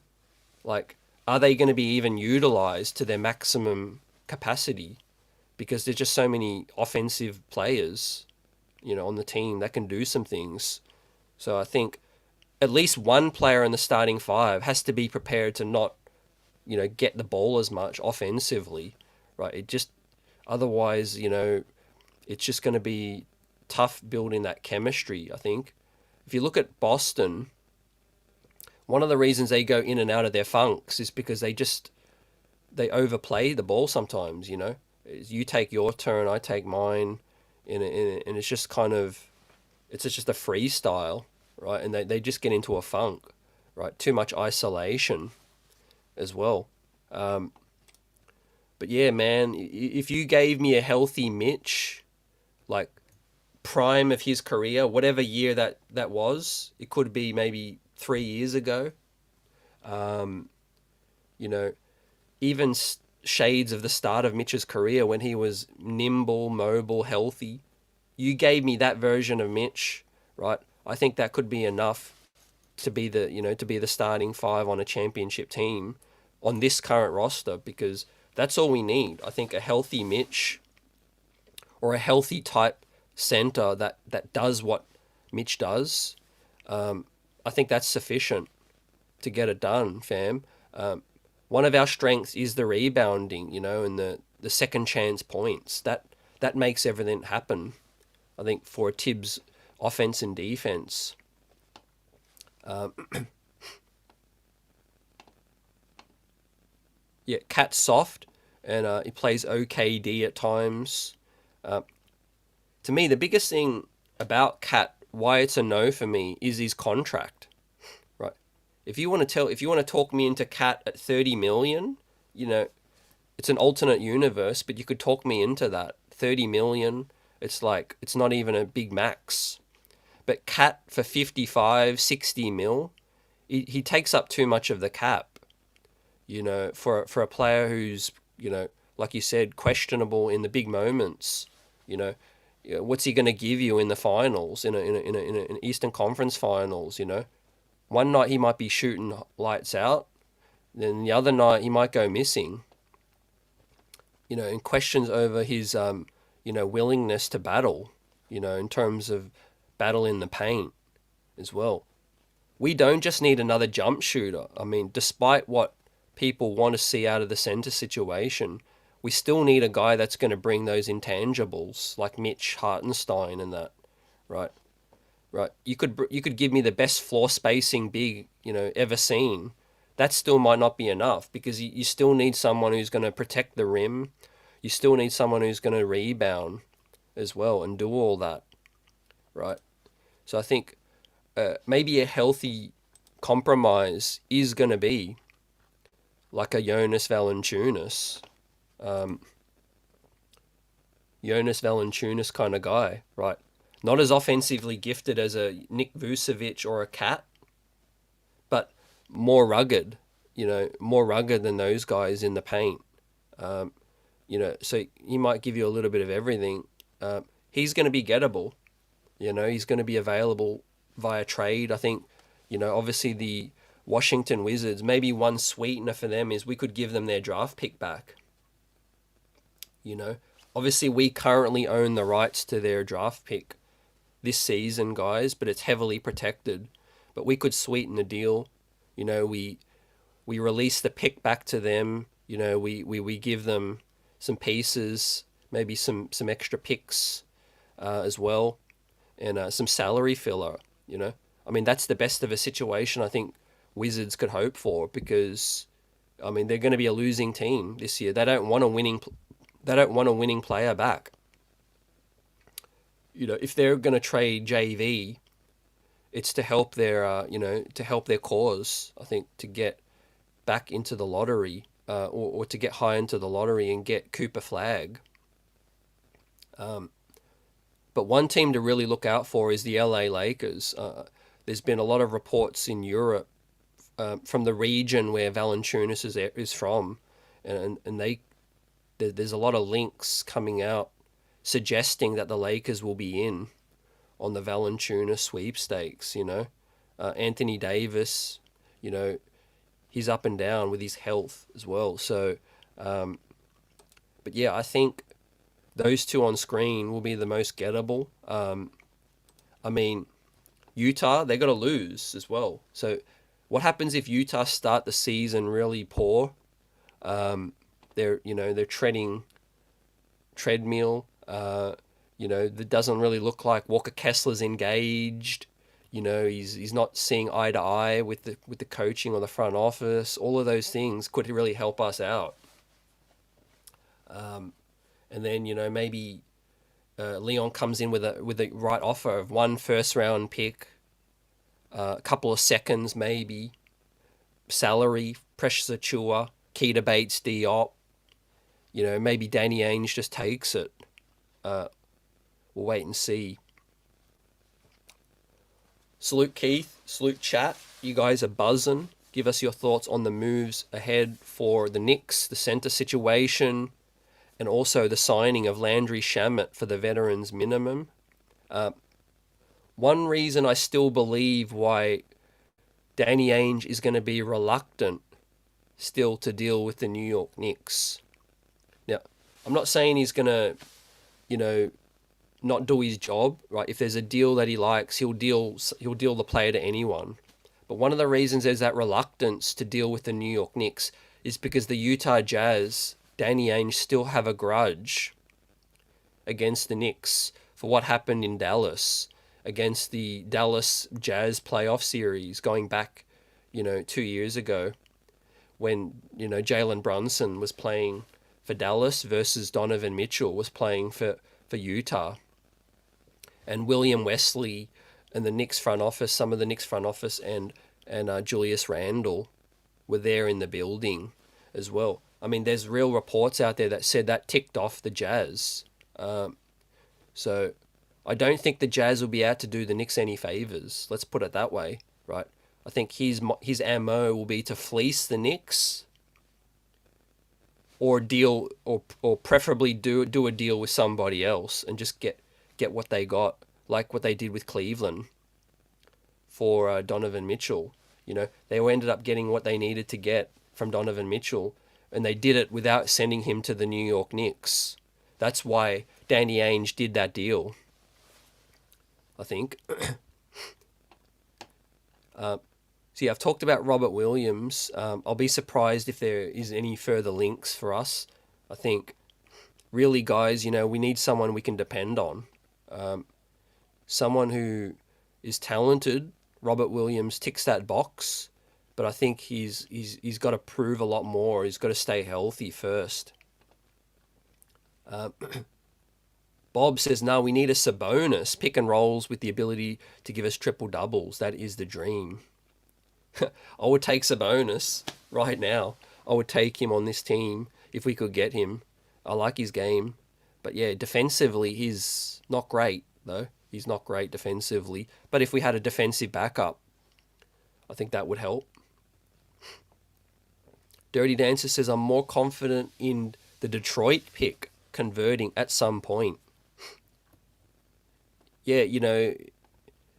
Speaker 1: like, are they going to be even utilized to their maximum capacity? Because there's just so many offensive players, on the team that can do some things. So I think at least one player in the starting five has to be prepared to not, get the ball as much offensively, right? It just, otherwise, it's just going to be tough building that chemistry, I think. If you look at Boston, one of the reasons they go in and out of their funks is because they overplay the ball sometimes, You take your turn, I take mine, and it's just kind of, it's just a freestyle, right? And they just get into a funk, right? Too much isolation as well. But yeah, man, if you gave me a healthy Mitch, like prime of his career, whatever year that was, it could be maybe 3 years ago, even shades of the start of Mitch's career when he was nimble, mobile, healthy. You gave me that version of Mitch, right? I think that could be enough to be the starting five on a championship team on this current roster, because that's all we need. I think a healthy Mitch, or a healthy type center that does what Mitch does, I think that's sufficient to get it done, fam. One of our strengths is the rebounding, and the second chance points. That makes everything happen, I think, for Tibbs' offense and defense. Yeah, Cat's soft, and he plays OKD at times. To me, the biggest thing about Cat, why it's a no for me, is his contract. Right? If you want to talk me into Cat at 30 million, it's an alternate universe, but you could talk me into that. 30 million, it's like, it's not even a big max. But Cat for 55, 60 mil, he takes up too much of the cap. For a player who's, like you said, questionable in the big moments. What's he going to give you in the finals, in an Eastern Conference Finals? One night he might be shooting lights out, then the other night he might go missing. And questions over his willingness to battle, in terms of battle in the paint as well. We don't just need another jump shooter. I mean, despite what people want to see out of the center situation, we still need a guy that's going to bring those intangibles, like Mitch Hartenstein and that, right? Right. You could give me the best floor spacing big, ever seen. That still might not be enough, because you still need someone who's going to protect the rim. You still need someone who's going to rebound as well and do all that, right? So I think maybe a healthy compromise is going to be like a Jonas Valanciunas. Jonas Valanciunas kind of guy, right? Not as offensively gifted as a Nick Vucevic or a Cat, but more rugged, more rugged than those guys in the paint. So he might give you a little bit of everything. He's going to be gettable. He's going to be available via trade. I think, obviously the Washington Wizards, maybe one sweetener for them is we could give them their draft pick back. Obviously we currently own the rights to their draft pick this season, guys, but it's heavily protected. But we could sweeten the deal. We release the pick back to them. We give them some pieces, maybe some extra picks as well, and some salary filler. I mean, that's the best of a situation I think Wizards could hope for, because I mean, they're going to be a losing team this year. They don't want a winning player back. If they're going to trade JV, it's to help their cause, I think, to get back into the lottery, or to get high into the lottery and get Cooper Flag. But one team to really look out for is the LA Lakers. there's been a lot of reports in Europe from the region where Valanciunas is from, and there's a lot of links coming out suggesting that the Lakers will be in on the Valanciunas sweepstakes. Anthony Davis, he's up and down with his health as well. So, but yeah, I think those two on screen will be the most gettable. I mean, Utah, they got to lose as well. So what happens if Utah start the season really poor? They're treading treadmill. That doesn't really look like Walker Kessler's engaged. He's not seeing eye to eye with the coaching or the front office. All of those things could really help us out. And then maybe Leon comes in with the right offer of 1 first-round pick, a couple of seconds maybe, salary, Precious Achiuwa, key to Bates-Diop. Maybe Danny Ainge just takes it. We'll wait and see. Salute Keith, salute chat. You guys are buzzing. Give us your thoughts on the moves ahead for the Knicks, the center situation, and also the signing of Landry Shamet for the veterans minimum. One reason I still believe why Danny Ainge is going to be reluctant still to deal with the New York Knicks. Now, I'm not saying he's going to, not do his job, right? If there's a deal that he likes, he'll deal the player to anyone. But one of the reasons there's that reluctance to deal with the New York Knicks is because the Utah Jazz, Danny Ainge, still have a grudge against the Knicks for what happened in Dallas, against the Dallas Jazz playoff series going back, 2 years ago when, Jalen Brunson was playing for Dallas versus Donovan Mitchell was playing for Utah. And William Wesley and the Knicks front office, some of the Knicks front office and Julius Randle were there in the building as well. I mean, there's real reports out there that said that ticked off the Jazz. So I don't think the Jazz will be out to do the Knicks any favors. Let's put it that way, right? I think his MO will be to fleece the Knicks, or deal, or preferably do a deal with somebody else and just get what they got, like what they did with Cleveland for Donovan Mitchell. They ended up getting what they needed to get from Donovan Mitchell, and they did it without sending him to the New York Knicks. That's why Danny Ainge did that deal, I think. So yeah, I've talked about Robert Williams. I'll be surprised if there is any further links for us. I think, really, guys, we need someone we can depend on. Someone who is talented. Robert Williams ticks that box, but I think he's got to prove a lot more. He's got to stay healthy first. Bob says, no, we need a Sabonis, pick and rolls with the ability to give us triple doubles. That is the dream. I would take Sabonis right now. I would take him on this team if we could get him. I like his game. But yeah, defensively, he's not great, though. He's not great defensively. But if we had a defensive backup, I think that would help. Dirty Dancer says, I'm more confident in the Detroit pick converting at some point. Yeah,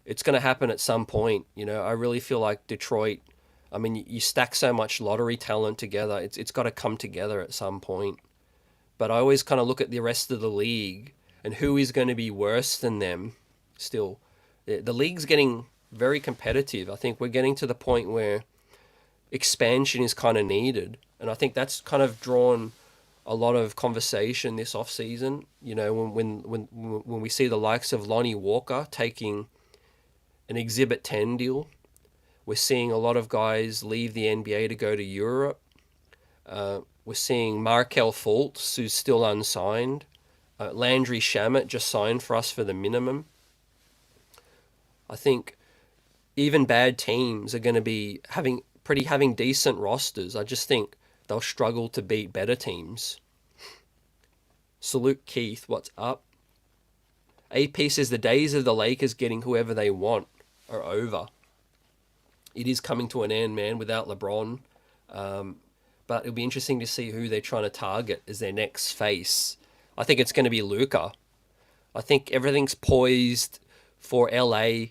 Speaker 1: it's going to happen at some point. I really feel like Detroit, I mean, you stack so much lottery talent together. It's got to come together at some point. But I always kind of look at the rest of the league and who is going to be worse than them still. The league's getting very competitive. I think we're getting to the point where expansion is kind of needed. And I think that's kind of drawn a lot of conversation this offseason. When we see the likes of Lonnie Walker taking an Exhibit 10 deal, we're seeing a lot of guys leave the NBA to go to Europe. We're seeing Markelle Fultz, who's still unsigned. Landry Shamet just signed for us for the minimum. I think even bad teams are going to be having decent rosters. I just think they'll struggle to beat better teams. Salute Keith, what's up? AP says the days of the Lakers getting whoever they want are over. it is coming to an end, man, without LeBron. But it'll be interesting to see who they're trying to target as their next face. I think it's going to be Luka. I think everything's poised for LA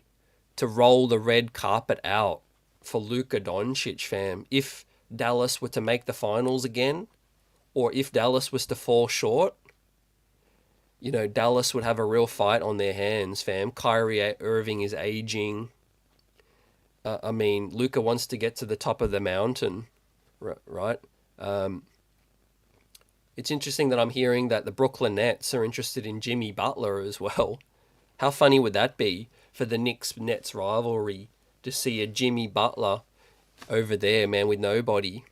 Speaker 1: to roll the red carpet out for Luka Doncic, fam. If Dallas were to make the finals again, or if Dallas was to fall short, Dallas would have a real fight on their hands, fam. Kyrie Irving is aging. Luka wants to get to the top of the mountain, right? It's interesting that I'm hearing that the Brooklyn Nets are interested in Jimmy Butler as well. How funny would that be for the Knicks-Nets rivalry to see a Jimmy Butler over there, man, with nobody,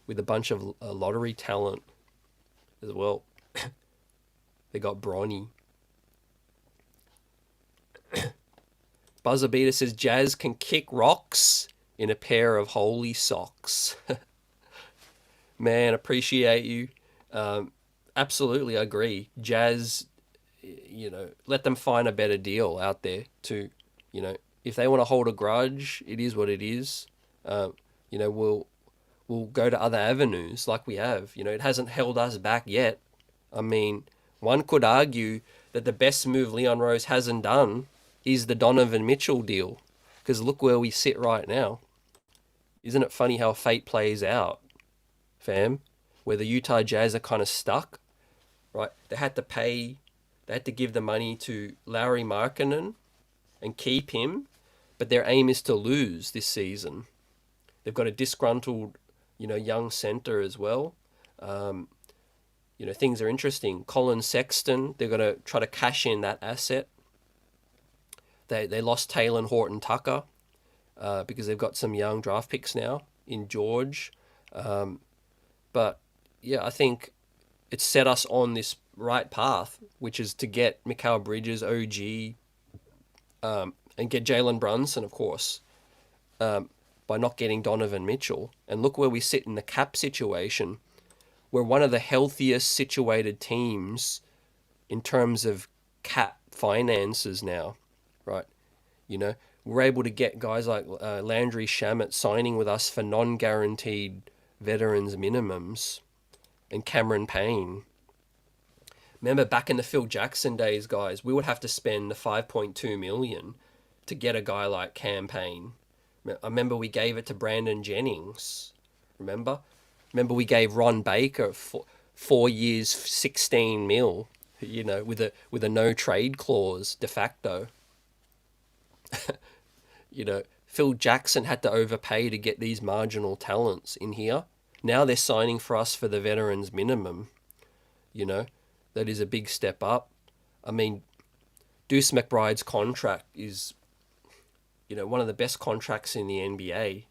Speaker 1: with a bunch of lottery talent as well. They got Bronny. Buzzer Beater says Jazz can kick rocks in a pair of holy socks. Man, appreciate you. Absolutely agree. Jazz, let them find a better deal out there too. If they want to hold a grudge, it is what it is. We'll go to other avenues like we have. It hasn't held us back yet. One could argue that the best move Leon Rose hasn't done is the Donovan Mitchell deal. Because look where we sit right now. Isn't it funny how fate plays out, fam? Where the Utah Jazz are kind of stuck, right? They had to give the money to Lauri Markkanen and keep him, but their aim is to lose this season. They've got a disgruntled, young center as well. Things are interesting. Colin Sexton, they're going to try to cash in that asset. They lost Taylor Horton Tucker because they've got some young draft picks now in George. But yeah, I think it's set us on this right path, which is to get Mikal Bridges, OG, and get Jalen Brunson, of course, by not getting Donovan Mitchell. And look where we sit in the cap situation. We're one of the healthiest situated teams in terms of cap finances now, right? We're able to get guys like Landry, Shamet signing with us for non-guaranteed veterans minimums, and Cameron Payne. Remember back in the Phil Jackson days, guys, we would have to spend the $5.2 million to get a guy like Cam Payne. I remember we gave it to Brandon Jennings. Remember we gave Ron Baker 4 years, 16 mil, with a no trade clause de facto. Phil Jackson had to overpay to get these marginal talents in here. Now they're signing for us for the veterans minimum. That is a big step up. Deuce McBride's contract is, one of the best contracts in the NBA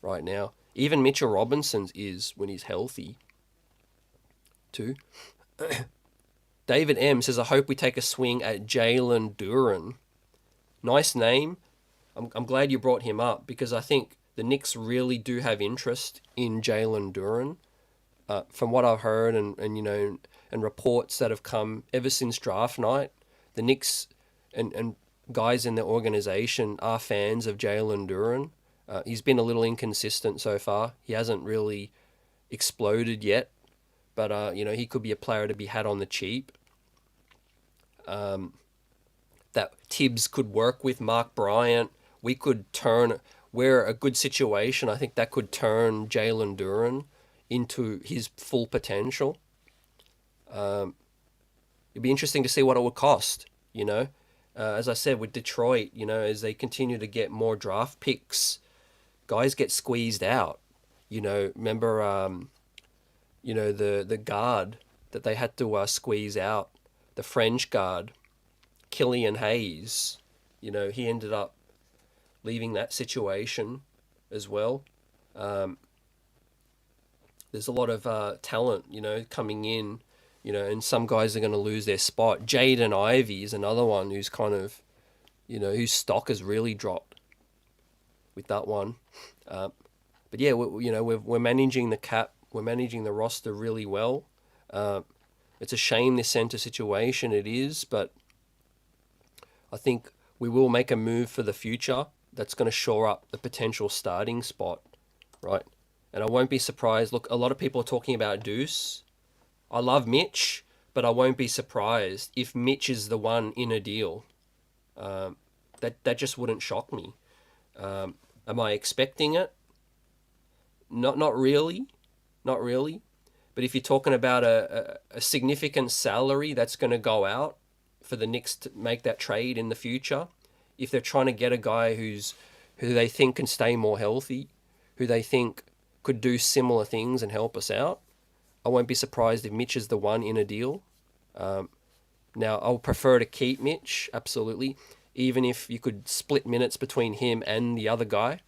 Speaker 1: right now. Even Mitchell Robinson's is when he's healthy, too. David M says, I hope we take a swing at Jalen Duren. Nice name. I'm glad you brought him up because I think the Knicks really do have interest in Jalen Duren. From what I've heard and reports that have come ever since draft night, the Knicks and guys in the organization are fans of Jalen Duren. He's been a little inconsistent so far. He hasn't really exploded yet, but he could be a player to be had on the cheap. That Tibbs could work with Mark Bryant. We're a good situation. I think that could turn Jalen Duren into his full potential. It'd be interesting to see what it would cost, As I said, with Detroit, as they continue to get more draft picks, guys get squeezed out. Remember, the guard that they had to squeeze out, the French guard, Killian Hayes. He ended up leaving that situation as well. There's a lot of talent, coming in, and some guys are going to lose their spot. Jaden Ivey is another one who's kind of, whose stock has really dropped with that one. But yeah, we're managing the cap, we're managing the roster really well. It's a shame this center situation, it is, but I think we will make a move for the future. that's going to shore up the potential starting spot, right? And I won't be surprised. Look, a lot of people are talking about Deuce. I love Mitch, but I won't be surprised if Mitch is the one in a deal. That just wouldn't shock me. Am I expecting it? Not really, not really. But if you're talking about a significant salary that's going to go out for the Knicks to make that trade in the future, if they're trying to get a guy who they think can stay more healthy, who they think could do similar things and help us out, I won't be surprised if Mitch is the one in a deal. Now, I'll prefer to keep Mitch, absolutely, even if you could split minutes between him and the other guy.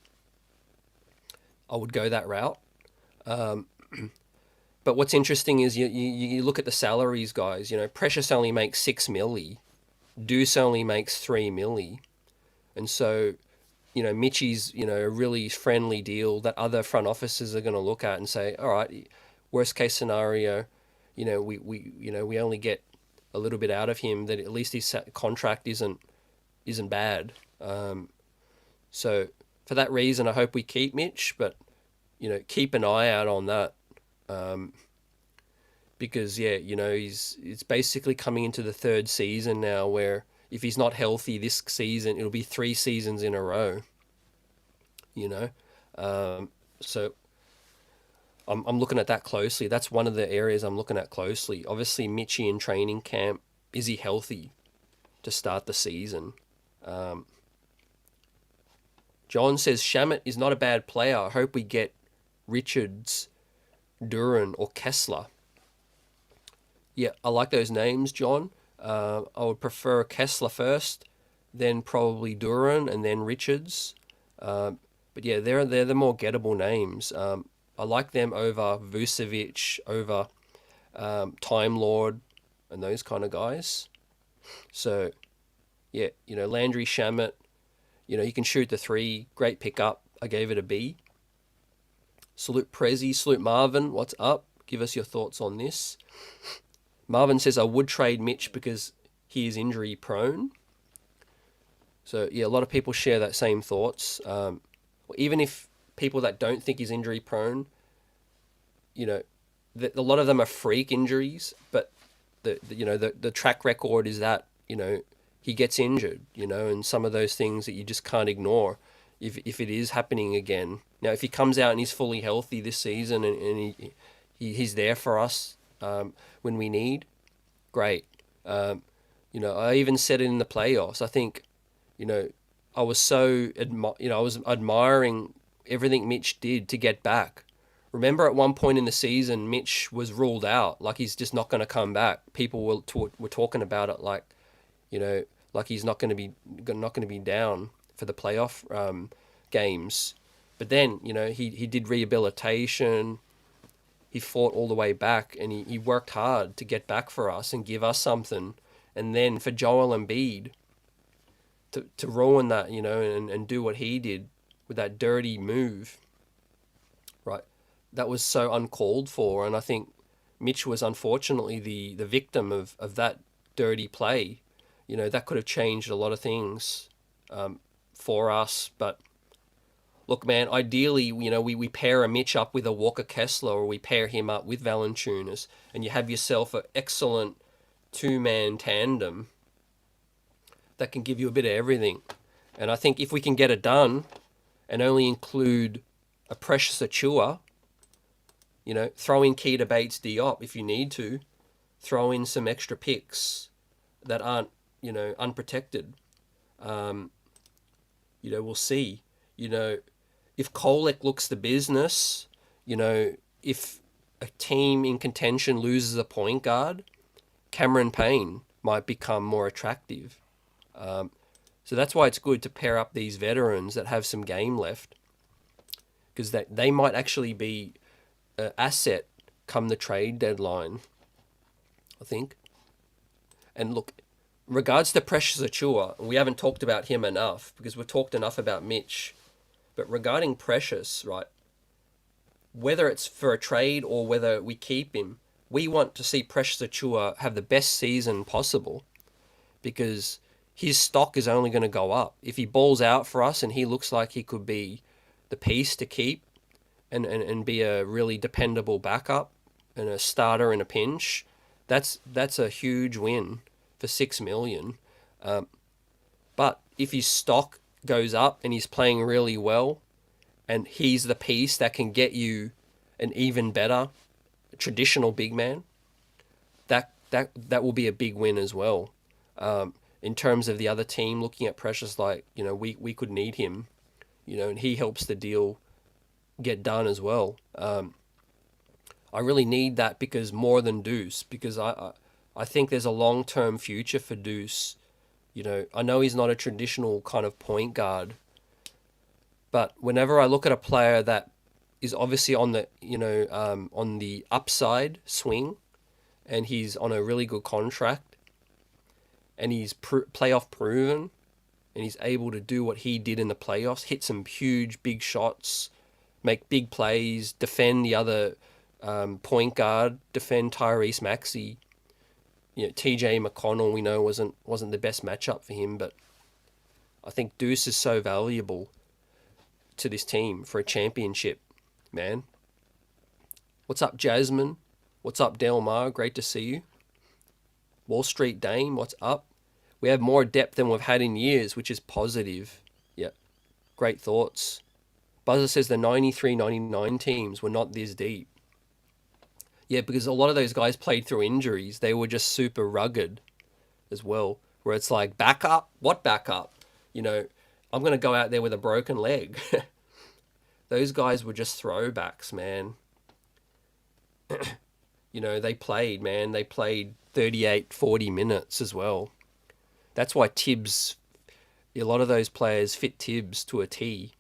Speaker 1: I would go that route. But what's interesting is you look at the salaries, guys. Precious only makes $6 million. Deuce only makes $3 million. And so, Mitchie's, a really friendly deal that other front offices are going to look at and say, all right, worst case scenario, we only get a little bit out of him, that at least his contract isn't bad. So for that reason, I hope we keep Mitch, but, keep an eye out on that. Because it's basically coming into the third season now, where if he's not healthy this season, it'll be 3 seasons in a row. So I'm looking at that closely. That's one of the areas I'm looking at closely. Obviously, Mitchie in training camp, is he healthy to start the season? John says Shamet is not a bad player. I hope we get Richards, Duren, or Kessler. Yeah, I like those names, John. I would prefer Kessler first, then probably Duren, and then Richards. But yeah, they're the more gettable names. I like them over Vucevic, over Time Lord, and those kind of guys. So, yeah, Landry, Shamet, you can shoot the 3. Great pickup. I gave it a B. Salute Prezi, salute Marvin. What's up? Give us your thoughts on this. Marvin says, I would trade Mitch because he is injury prone. So, yeah, a lot of people share that same thoughts. Even if people that don't think he's injury prone, a lot of them are freak injuries, but the track record is that, he gets injured, and some of those things that you just can't ignore if it is happening again. Now, if he comes out and he's fully healthy this season and he's there for us when we need, great. I even said it in the playoffs. I think, I was I was admiring everything Mitch did to get back. Remember at one point in the season, Mitch was ruled out, like he's just not going to come back. People were talking about it like, like he's not going to be down for the playoff games. But then, he did rehabilitation. He fought all the way back, and he worked hard to get back for us and give us something. And then for Joel Embiid to ruin that, and do what he did with that dirty move, right? That was so uncalled for. And I think Mitch was unfortunately the victim of that dirty play. That could have changed a lot of things for us. But look, man, ideally, we pair a Mitch up with a Walker Kessler, or we pair him up with Valanciunas, and you have yourself an excellent 2-man tandem that can give you a bit of everything. And I think if we can get it done and only include a Precious Achiuwa, throw in key to Bates-Diop if you need to, throw in some extra picks that aren't, unprotected. We'll see. If Kolek looks the business, if a team in contention loses a point guard, Cameron Payne might become more attractive. So that's why it's good to pair up these veterans that have some game left, because they might actually be an asset come the trade deadline, I think. And look, regards to Precious Achiuwa, we haven't talked about him enough because we've talked enough about Mitch. But regarding Precious, right, whether it's for a trade or whether we keep him, we want to see Precious Achiuwa have the best season possible, because his stock is only going to go up. If he balls out for us and he looks like he could be the piece to keep and be a really dependable backup and a starter in a pinch, that's a huge win for $6 million. But if his stock goes up and he's playing really well and he's the piece that can get you an even better traditional big man, that will be a big win as well. In terms of the other team looking at Precious like, we could need him, and he helps the deal get done as well. I really need that because more than Deuce, because I think there's a long-term future for Deuce. I know he's not a traditional kind of point guard, but whenever I look at a player that is obviously on the on the upside swing, and he's on a really good contract, and he's playoff proven, and he's able to do what he did in the playoffs, hit some huge big shots, make big plays, defend the other point guard, defend Tyrese Maxey. TJ McConnell we know wasn't the best matchup for him, but I think Deuce is so valuable to this team for a championship, man. What's up, Jasmine? What's up, Delmar? Great to see you. Wall Street Dame, what's up? We have more depth than we've had in years, which is positive. Yep. Great thoughts. Buzzer says the 93-99 teams were not this deep. Yeah, because a lot of those guys played through injuries. They were just super rugged as well, where it's like, backup? What backup? I'm going to go out there with a broken leg. Those guys were just throwbacks, man. They played, man. They played 38, 40 minutes as well. That's why Tibbs, a lot of those players fit Tibbs to a T.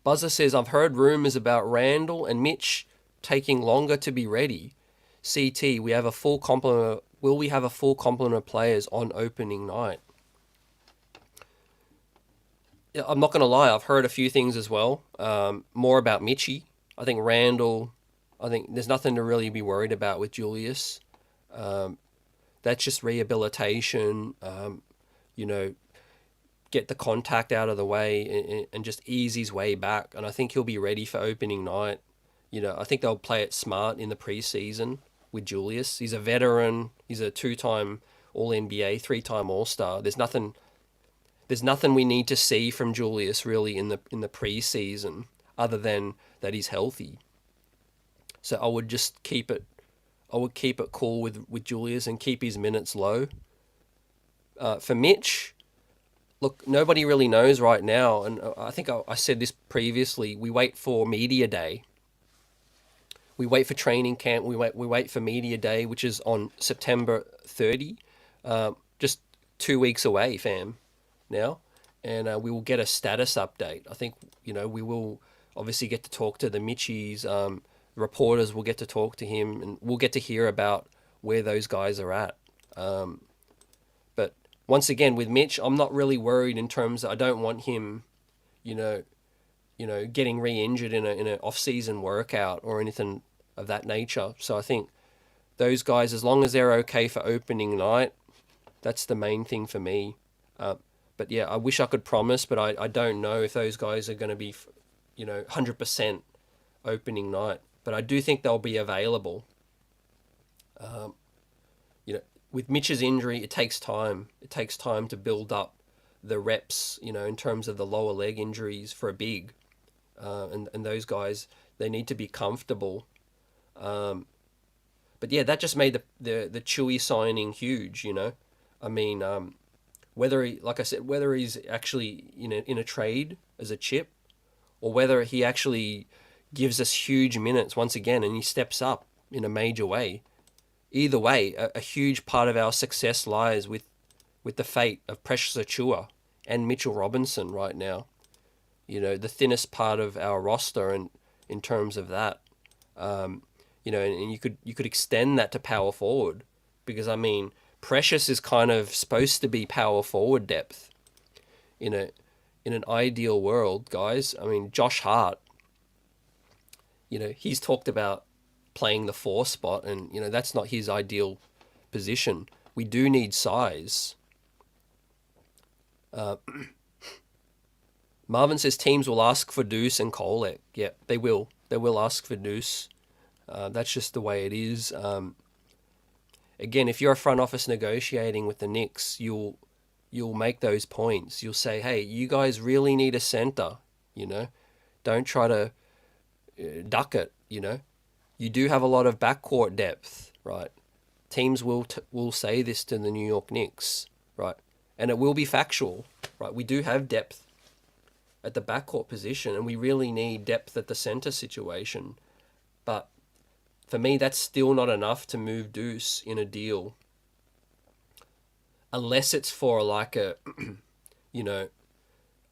Speaker 1: Buzzer says, I've heard rumours about Randall and Mitch taking longer to be ready. CT, we have a full complement. Will we have a full complement of players on opening night? Yeah, I'm not going to lie. I've heard a few things as well. More about Mitchie. I think Randall, there's nothing to really be worried about with Julius. That's just rehabilitation. Get the contact out of the way and just ease his way back. And I think he'll be ready for opening night. I think they'll play it smart in the preseason with Julius. He's a veteran. He's a 2-time All-NBA, 3-time All-Star. There's nothing we need to see from Julius really in the preseason other than that he's healthy. So I would just keep it cool with Julius and keep his minutes low. For Mitch, look, nobody really knows right now, and I think I said this previously. We wait for media day. We wait for training camp. We wait for media day, which is on September 30. Just 2 weeks away, fam. Now, and we will get a status update. I think we will obviously get to talk to the Mitchies. Reporters will get to talk to him, and we'll get to hear about where those guys are at. But once again, with Mitch, I'm not really worried in terms of, I don't want him, getting re-injured in an off-season workout or anything of that nature. So I think those guys, as long as they're okay for opening night, that's the main thing for me. But yeah, I wish I could promise, but I don't know if those guys are going to be, 100% opening night. But I do think they'll be available. With Mitch's injury, it takes time. It takes time to build up the reps, in terms of the lower leg injuries for a big. And those guys, they need to be comfortable. But yeah, that just made the Chewy signing huge, whether he's actually in a trade as a chip, or whether he actually gives us huge minutes once again and he steps up in a major way. Either way, a huge part of our success lies with the fate of Precious Achiuwa and Mitchell Robinson right now. The thinnest part of our roster, and in terms of that, and you could extend that to power forward, because Precious is kind of supposed to be power forward depth in an ideal world, guys. Josh Hart, he's talked about playing the 4 spot, and that's not his ideal position. We do need size. Marvin says teams will ask for Deuce and Kolek. Yeah, they will. They will ask for Deuce. That's just the way it is. Again, if you're a front office negotiating with the Knicks, you'll make those points. You'll say, hey, you guys really need a center, you know. Don't try to duck it, you know. You do have a lot of backcourt depth, right? Teams will say this to the New York Knicks, right? And it will be factual, right? We do have depth at the backcourt position, and we really need depth at the center situation. But for me, that's still not enough to move Deuce in a deal. Unless it's for like a, you know,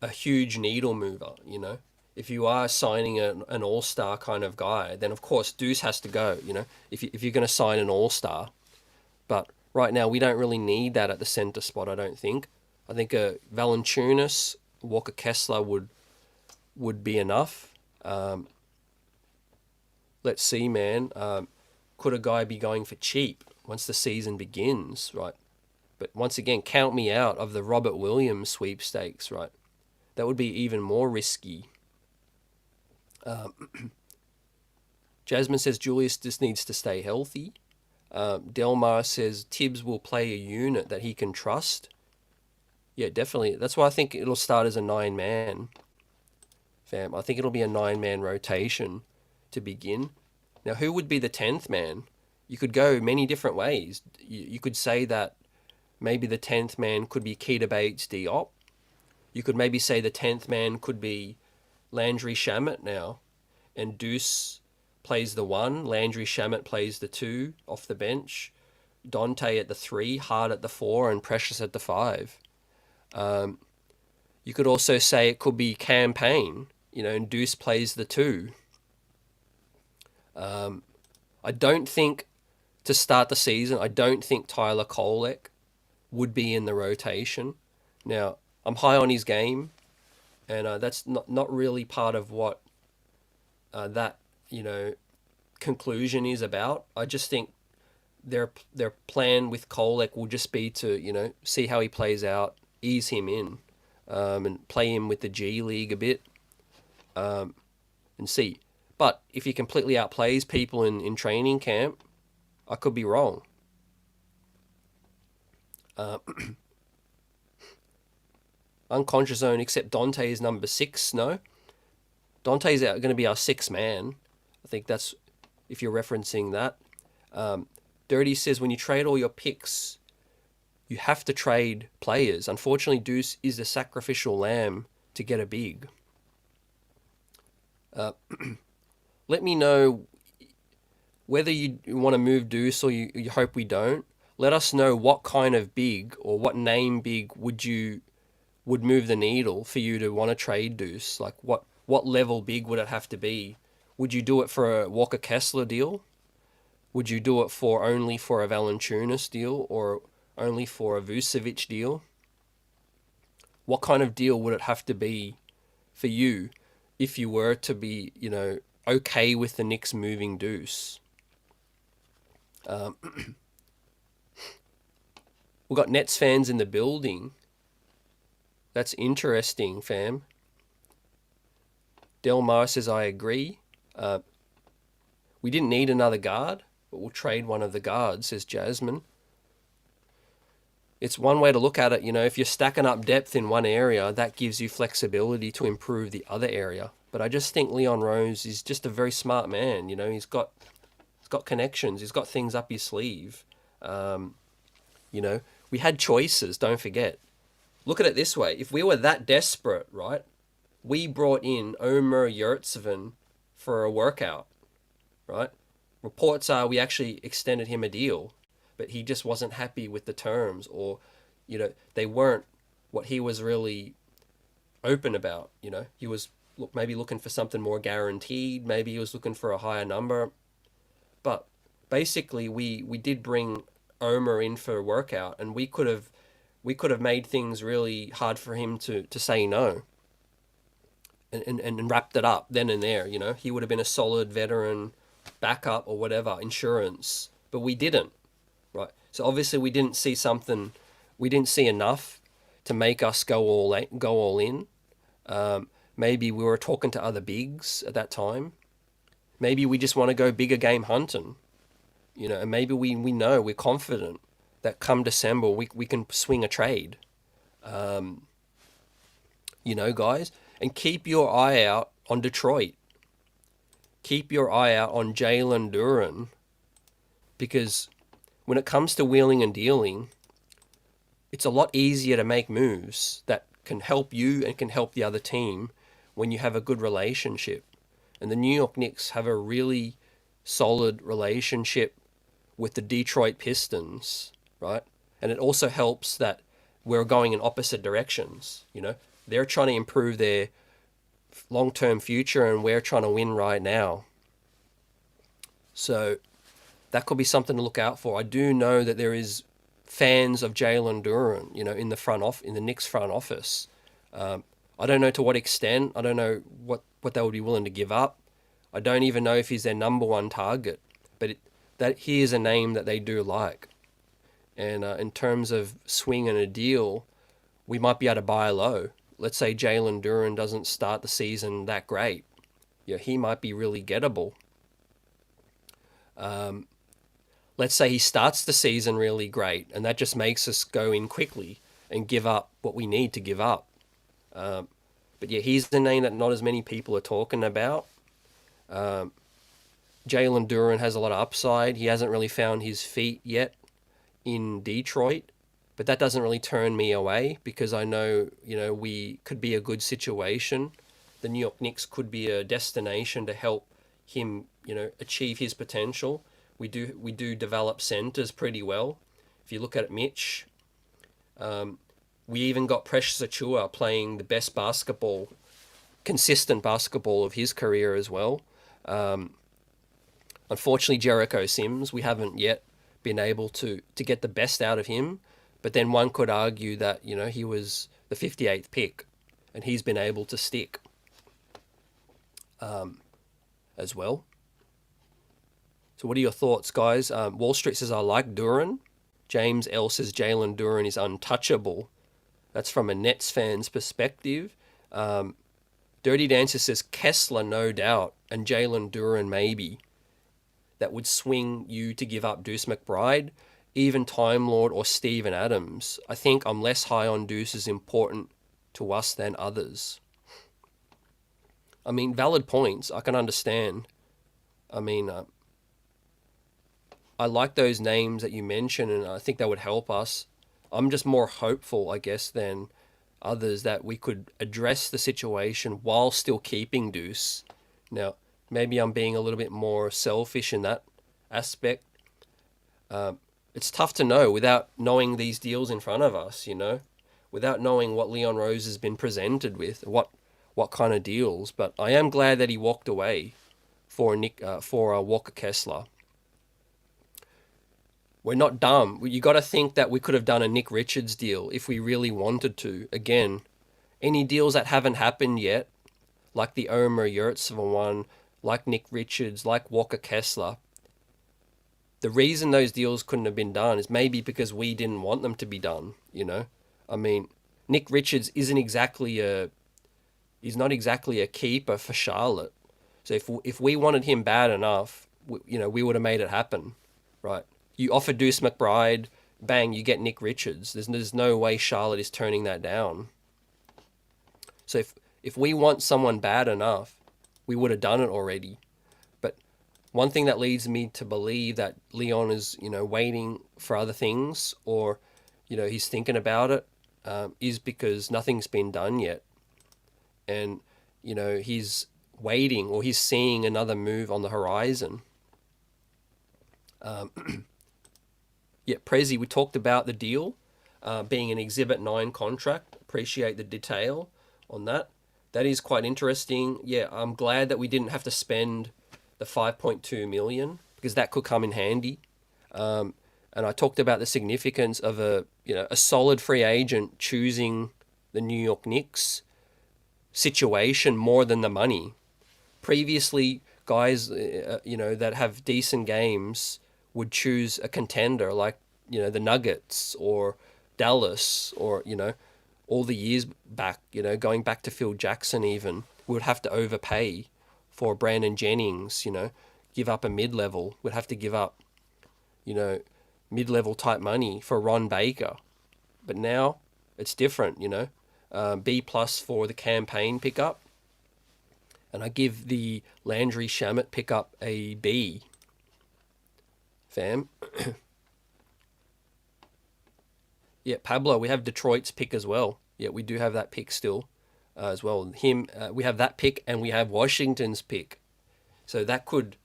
Speaker 1: a huge needle mover, you know. If you are signing an all-star kind of guy, then of course Deuce has to go, you know, if you're going to sign an all-star. But right now we don't really need that at the center spot, I don't think. I think Valanciunas, Walker Kessler would be enough. Let's see, man. Could a guy be going for cheap once the season begins, right? But once again, count me out of the Robert Williams sweepstakes, right? That would be even more risky. Jasmine says Julius just needs to stay healthy. Delmar says Tibbs will play a unit that he can trust. Yeah, definitely. That's why I think it'll start as a 9-man. Fam, I think it'll be a 9-man rotation to begin. Now, who would be the 10th man? You could go many different ways. You could say that maybe the 10th man could be Keita Bates-Diop. You could maybe say the 10th man could be Landry Shamet now, and Deuce plays the 1, Landry Shamet plays the 2 off the bench, Dante at the 3, Hart at the 4, and Precious at the 5. You could also say it could be Campaign, you know, and Deuce plays the 2. I don't think, to start the season, I don't think Tyler Kolek would be in the rotation. Now, I'm high on his game, and that's not really part of what that, you know, conclusion is about. I just think their plan with Kolek will just be to, you know, see how he plays out, ease him in, and play him with the G League a bit, and see. But if he completely outplays people in training camp, I could be wrong. Unconscious zone, except Dante is number 6, no? Dante's going to be our 6th man. I think that's, if you're referencing that. Dirty says, when you trade all your picks, you have to trade players. Unfortunately, Deuce is the sacrificial lamb to get a big. Let me know whether you want to move Deuce or you hope we don't. Let us know what kind of big or what name big would move the needle for you to want to trade Deuce. Like what level big would it have to be? Would you do it for a Walker Kessler deal? Would you do it only for a Valanciunas deal or only for a Vucevic deal? What kind of deal would it have to be for you if you were to be, you know, okay with the Knicks moving Deuce? We've got Nets fans in the building. That's interesting, fam. Delmar says, I agree. We didn't need another guard, but we'll trade one of the guards, says Jasmine. It's one way to look at it. You know, if you're stacking up depth in one area, that gives you flexibility to improve the other area. But I just think Leon Rose is just a very smart man. You know, he's got connections. He's got things up his sleeve. You know, we had choices, don't forget. Look at it this way. If we were that desperate, right, we brought in Omer Yurtseven for a workout, right? Reports are we actually extended him a deal, but he just wasn't happy with the terms, or, you know, they weren't what he was really open about. You know, he was maybe looking for something more guaranteed. Maybe he was looking for a higher number. But basically, we did bring Omer in for a workout, and we could have made things really hard for him to say no. And wrapped it up then and there. You know, he would have been a solid veteran backup or whatever, insurance, but we didn't, right? So obviously we didn't see enough to make us go all in. Maybe we were talking to other bigs at that time. Maybe we just want to go bigger game hunting, and maybe we know, we're confident that come December we can swing a trade. Guys, and keep your eye out on Detroit. Keep your eye out on Jalen Duren, because when it comes to wheeling and dealing, it's a lot easier to make moves that can help you and can help the other team when you have a good relationship. And the New York Knicks have a really solid relationship with the Detroit Pistons, right? And it also helps that we're going in opposite directions. They're trying to improve their long-term future, and we're trying to win right now. So that could be something to look out for. I do know that there is fans of Jalen Duren, in the Knicks front office. I don't know to what extent. I don't know what they would be willing to give up. I don't even know if he's their number one target. But that he is a name that they do like. And in terms of swing and a deal, we might be able to buy low. Let's say Jalen Duren doesn't start the season that great. He might be really gettable. Let's say he starts the season really great, and that just makes us go in quickly and give up what we need to give up. But he's the name that not as many people are talking about. Jalen Duren has a lot of upside. He hasn't really found his feet yet in Detroit, but that doesn't really turn me away, because I know, we could be a good situation. The New York Knicks could be a destination to help him, achieve his potential. We do develop centers pretty well. If you look at it, Mitch, we even got Precious Achiuwa playing the best consistent basketball of his career as well. Unfortunately, Jericho Sims, we haven't yet been able to get the best out of him. But then one could argue that, he was the 58th pick, and he's been able to stick as well. So what are your thoughts, guys? Wall Street says, I like Duren. James L says Jalen Duren is untouchable. That's from a Nets fan's perspective. Dirty Dancer says Kessler, no doubt, and Jalen Duren maybe. That would swing you to give up Deuce McBride, even Time Lord or Steven Adams. I think I'm less high on Deuce is important to us than others. I mean, valid points. I can understand. I mean, I like those names that you mentioned, and I think that would help us. I'm just more hopeful, I guess, than others that we could address the situation while still keeping Deuce. Now, maybe I'm being a little bit more selfish in that aspect. It's tough to know without knowing these deals in front of us, without knowing what Leon Rose has been presented with, what kind of deals. But I am glad that he walked away for Walker Kessler. We're not dumb. You got to think that we could have done a Nick Richards deal if we really wanted to. Again, any deals that haven't happened yet, like the Omer Yurtseven one, like Nick Richards, like Walker Kessler, the reason those deals couldn't have been done is maybe because we didn't want them to be done, I mean, Nick Richards he's not exactly a keeper for Charlotte. So if we wanted him bad enough, we would have made it happen, right? You offer Deuce McBride, bang, you get Nick Richards. There's no way Charlotte is turning that down. So if we want someone bad enough, we would have done it already. But one thing that leads me to believe that Leon is, waiting for other things, or, he's thinking about it, is because nothing's been done yet. And, he's waiting, or he's seeing another move on the horizon. Prezi, we talked about the deal being an Exhibit 9 contract. Appreciate the detail on that. That is quite interesting. Yeah, I'm glad that we didn't have to spend the $5.2 million, because that could come in handy. And I talked about the significance of a solid free agent choosing the New York Knicks situation more than the money. Previously, guys, that have decent games would choose a contender like the Nuggets or Dallas or, all the years back, going back to Phil Jackson even, we would have to overpay for Brandon Jennings, give up a mid-level. We'd have to give up, mid-level type money for Ron Baker. But now it's different, B+ for the campaign pickup. And I give the Landry Shamet pickup a B. Fam. Yeah, Pablo, we have Detroit's pick as well. Yeah, we do have that pick still as well. We have that pick and we have Washington's pick. So that could,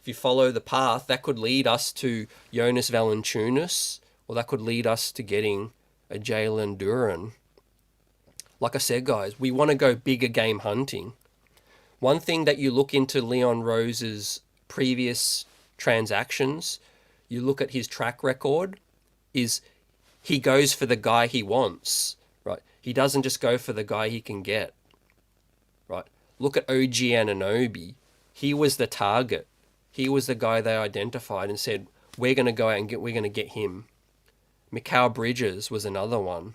Speaker 1: if you follow the path, that could lead us to Jonas Valanciunas, or that could lead us to getting a Jalen Duren. Like I said, guys, we want to go bigger game hunting. One thing that you look into Leon Rose's previous transactions, you look at his track record, is he goes for the guy he wants, right? He doesn't just go for the guy he can get, right? Look at OG Anunoby. He was the target. He was the guy they identified and said, we're going to go out and we're going to get him. Mikal Bridges was another one.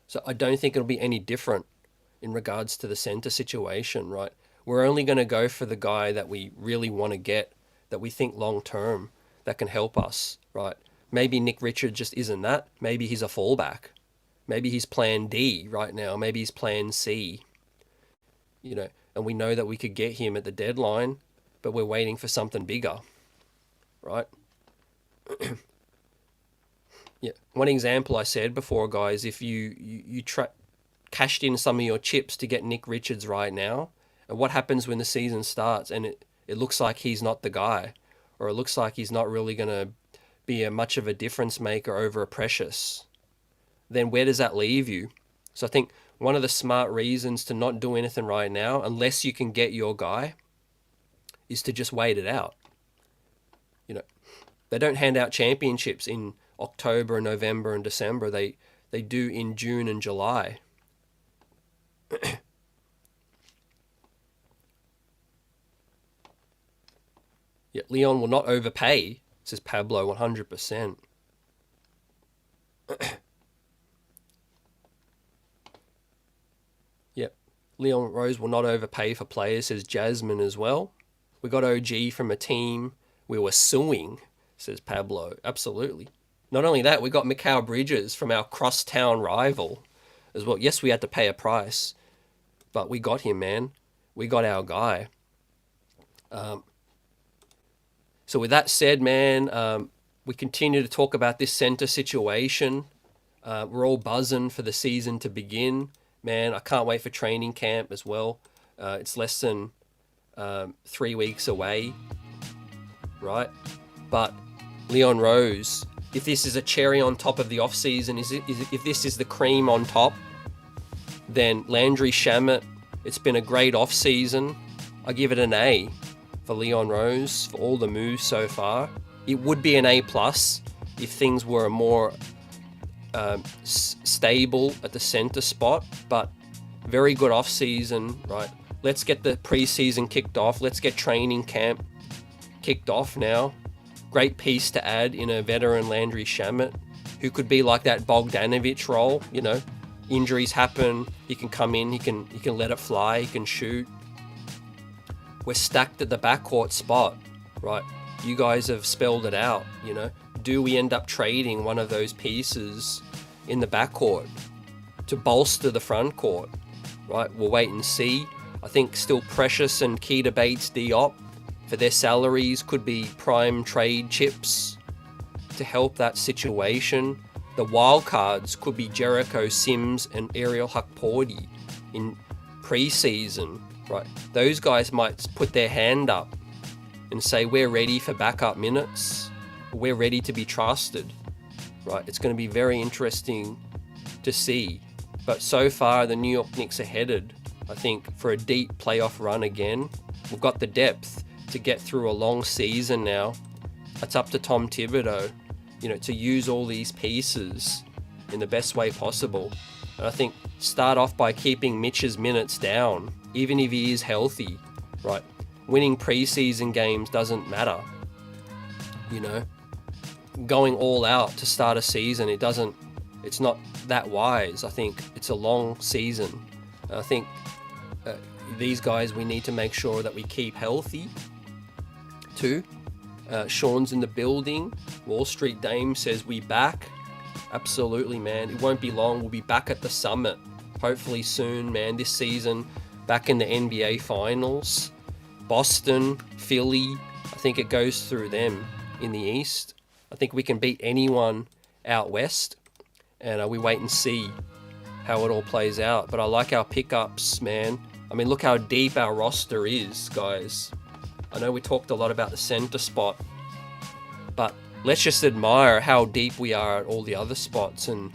Speaker 1: So I don't think it'll be any different in regards to the center situation, right? We're only going to go for the guy that we really want to get, that we think long-term, that can help us, right? Maybe Nick Richards just isn't that. Maybe he's a fallback. Maybe he's plan D right now. Maybe he's plan C. And we know that we could get him at the deadline, but we're waiting for something bigger, right? Yeah. One example I said before, guys, if you cashed in some of your chips to get Nick Richards right now, and what happens when the season starts and it looks like he's not the guy, or it looks like he's not really going to be much of a difference maker over a Precious, then where does that leave you? So I think one of the smart reasons to not do anything right now, unless you can get your guy, is to just wait it out. They don't hand out championships in October, November, and December. They do in June and July. Yeah, Leon will not overpay, says Pablo, 100%. Yep, Leon Rose will not overpay for players, says Jasmine as well. We got OG from a team we were suing, says Pablo. Absolutely. Not only that, we got Mikal Bridges from our crosstown rival as well. Yes, we had to pay a price, but we got him, man. We got our guy. So with that said, man, we continue to talk about this center situation. We're all buzzing for the season to begin. Man, I can't wait for training camp as well. It's less than 3 weeks away, right? But Leon Rose, if this is a cherry on top of the offseason, if this is the cream on top, then Landry Shamet, it's been a great offseason. I give it an A for Leon Rose for all the moves so far. It would be an A+ if things were more stable at the center spot, but very good offseason, right? Let's get the preseason kicked off. Let's get training camp kicked off now. Great piece to add in a veteran Landry Shamet, who could be like that Bogdanovich role. Injuries happen, he can come in, he can let it fly, he can shoot. We're stacked at the backcourt spot, right? You guys have spelled it out, Do we end up trading one of those pieces in the backcourt to bolster the front court, right? We'll wait and see. I think still Precious and Keita Bates-Diop for their salaries could be prime trade chips to help that situation. The wild cards could be Jericho Sims and Ariel Hukporti in preseason, right? Those guys might put their hand up and say, we're ready for backup minutes. We're ready to be trusted, right? It's going to be very interesting to see. But so far, the New York Knicks are headed, I think, for a deep playoff run again. We've got the depth to get through a long season now. It's up to Tom Thibodeau, to use all these pieces in the best way possible. And I think start off by keeping Mitch's minutes down, even if he is healthy, right? Winning preseason games doesn't matter, going all out to start a season, it's not that wise. I think it's a long season. I think these guys, we need to make sure that we keep healthy too. Sean's in the building. Wall Street Dame says we back. Absolutely, man. It won't be long. We'll be back at the summit. Hopefully soon, man. This season, back in the NBA Finals. Boston, Philly, I think it goes through them in the East. I think we can beat anyone out West. And we wait and see how it all plays out. But I like our pickups, man. I mean, look how deep our roster is, guys. I know we talked a lot about the center spot, but let's just admire how deep we are at all the other spots. And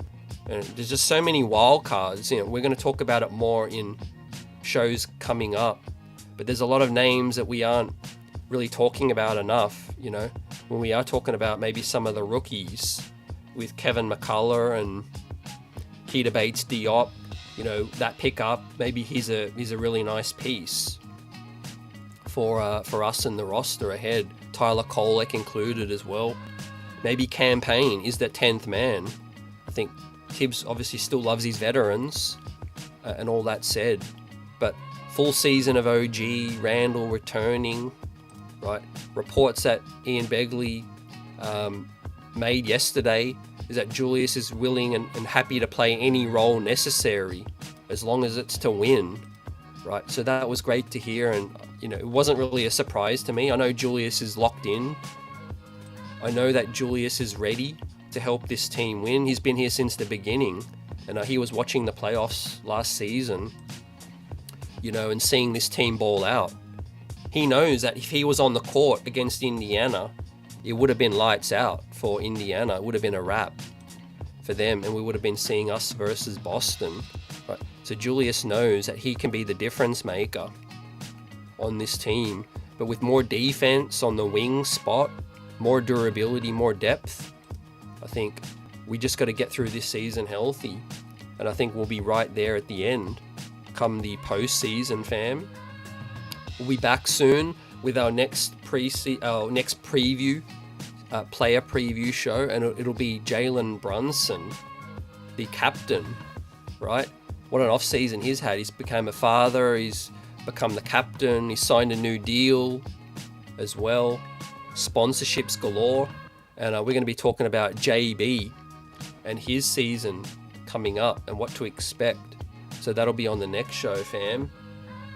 Speaker 1: there's just so many wild cards. You know, we're going to talk about it more in shows coming up, but there's a lot of names that we aren't really talking about enough, you know, when we are talking about maybe some of the rookies with Kevin McCullough and Keita Bates-Diop, you know, that pickup, maybe he's a really nice piece for us in the roster ahead. Tyler Kolek included as well. Maybe Campaign is that 10th man. I think Tibbs obviously still loves his veterans and all that said. But full season of OG, Randall returning, right? Reports that Ian Begley made yesterday is that Julius is willing and happy to play any role necessary as long as it's to win, right? So that was great to hear, and you know, it wasn't really a surprise to me. I know Julius is locked in. I know that Julius is ready to help this team win. He's been here since the beginning, and he was watching the playoffs last season, you know, and seeing this team ball out. He knows that if he was on the court against Indiana, it would have been lights out for Indiana. It would have been a wrap for them, and we would have been seeing us versus Boston. Right? So Julius knows that he can be the difference maker on this team, but with more defense on the wing spot, more durability, more depth, I think we just got to get through this season healthy, and I think we'll be right there at the end come the postseason, fam. We'll be back soon with our next preview, player preview show, and it'll be Jalen Brunson, the captain, right? What an off-season he's had. He's become a father, he's become the captain, he signed a new deal as well, sponsorships galore, and we're going to be talking about JB and his season coming up and what to expect. So that'll be on the next show, fam.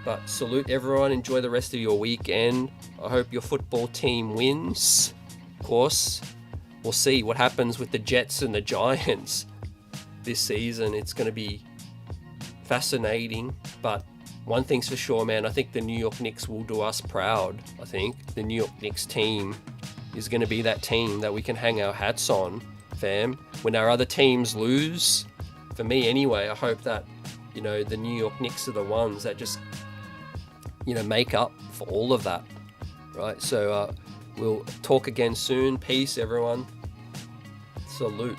Speaker 1: But salute everyone, enjoy the rest of your weekend. I hope your football team wins. Of course, we'll see what happens with the Jets and the Giants this season. It's going to be fascinating, but one thing's for sure, man, I think the New York Knicks will do us proud. I think the New York Knicks team is going to be that team that we can hang our hats on, fam. When our other teams lose, for me anyway, I hope that, you know, the New York Knicks are the ones that just, you know, make up for all of that, right? So we'll talk again soon. Peace, everyone. Salute.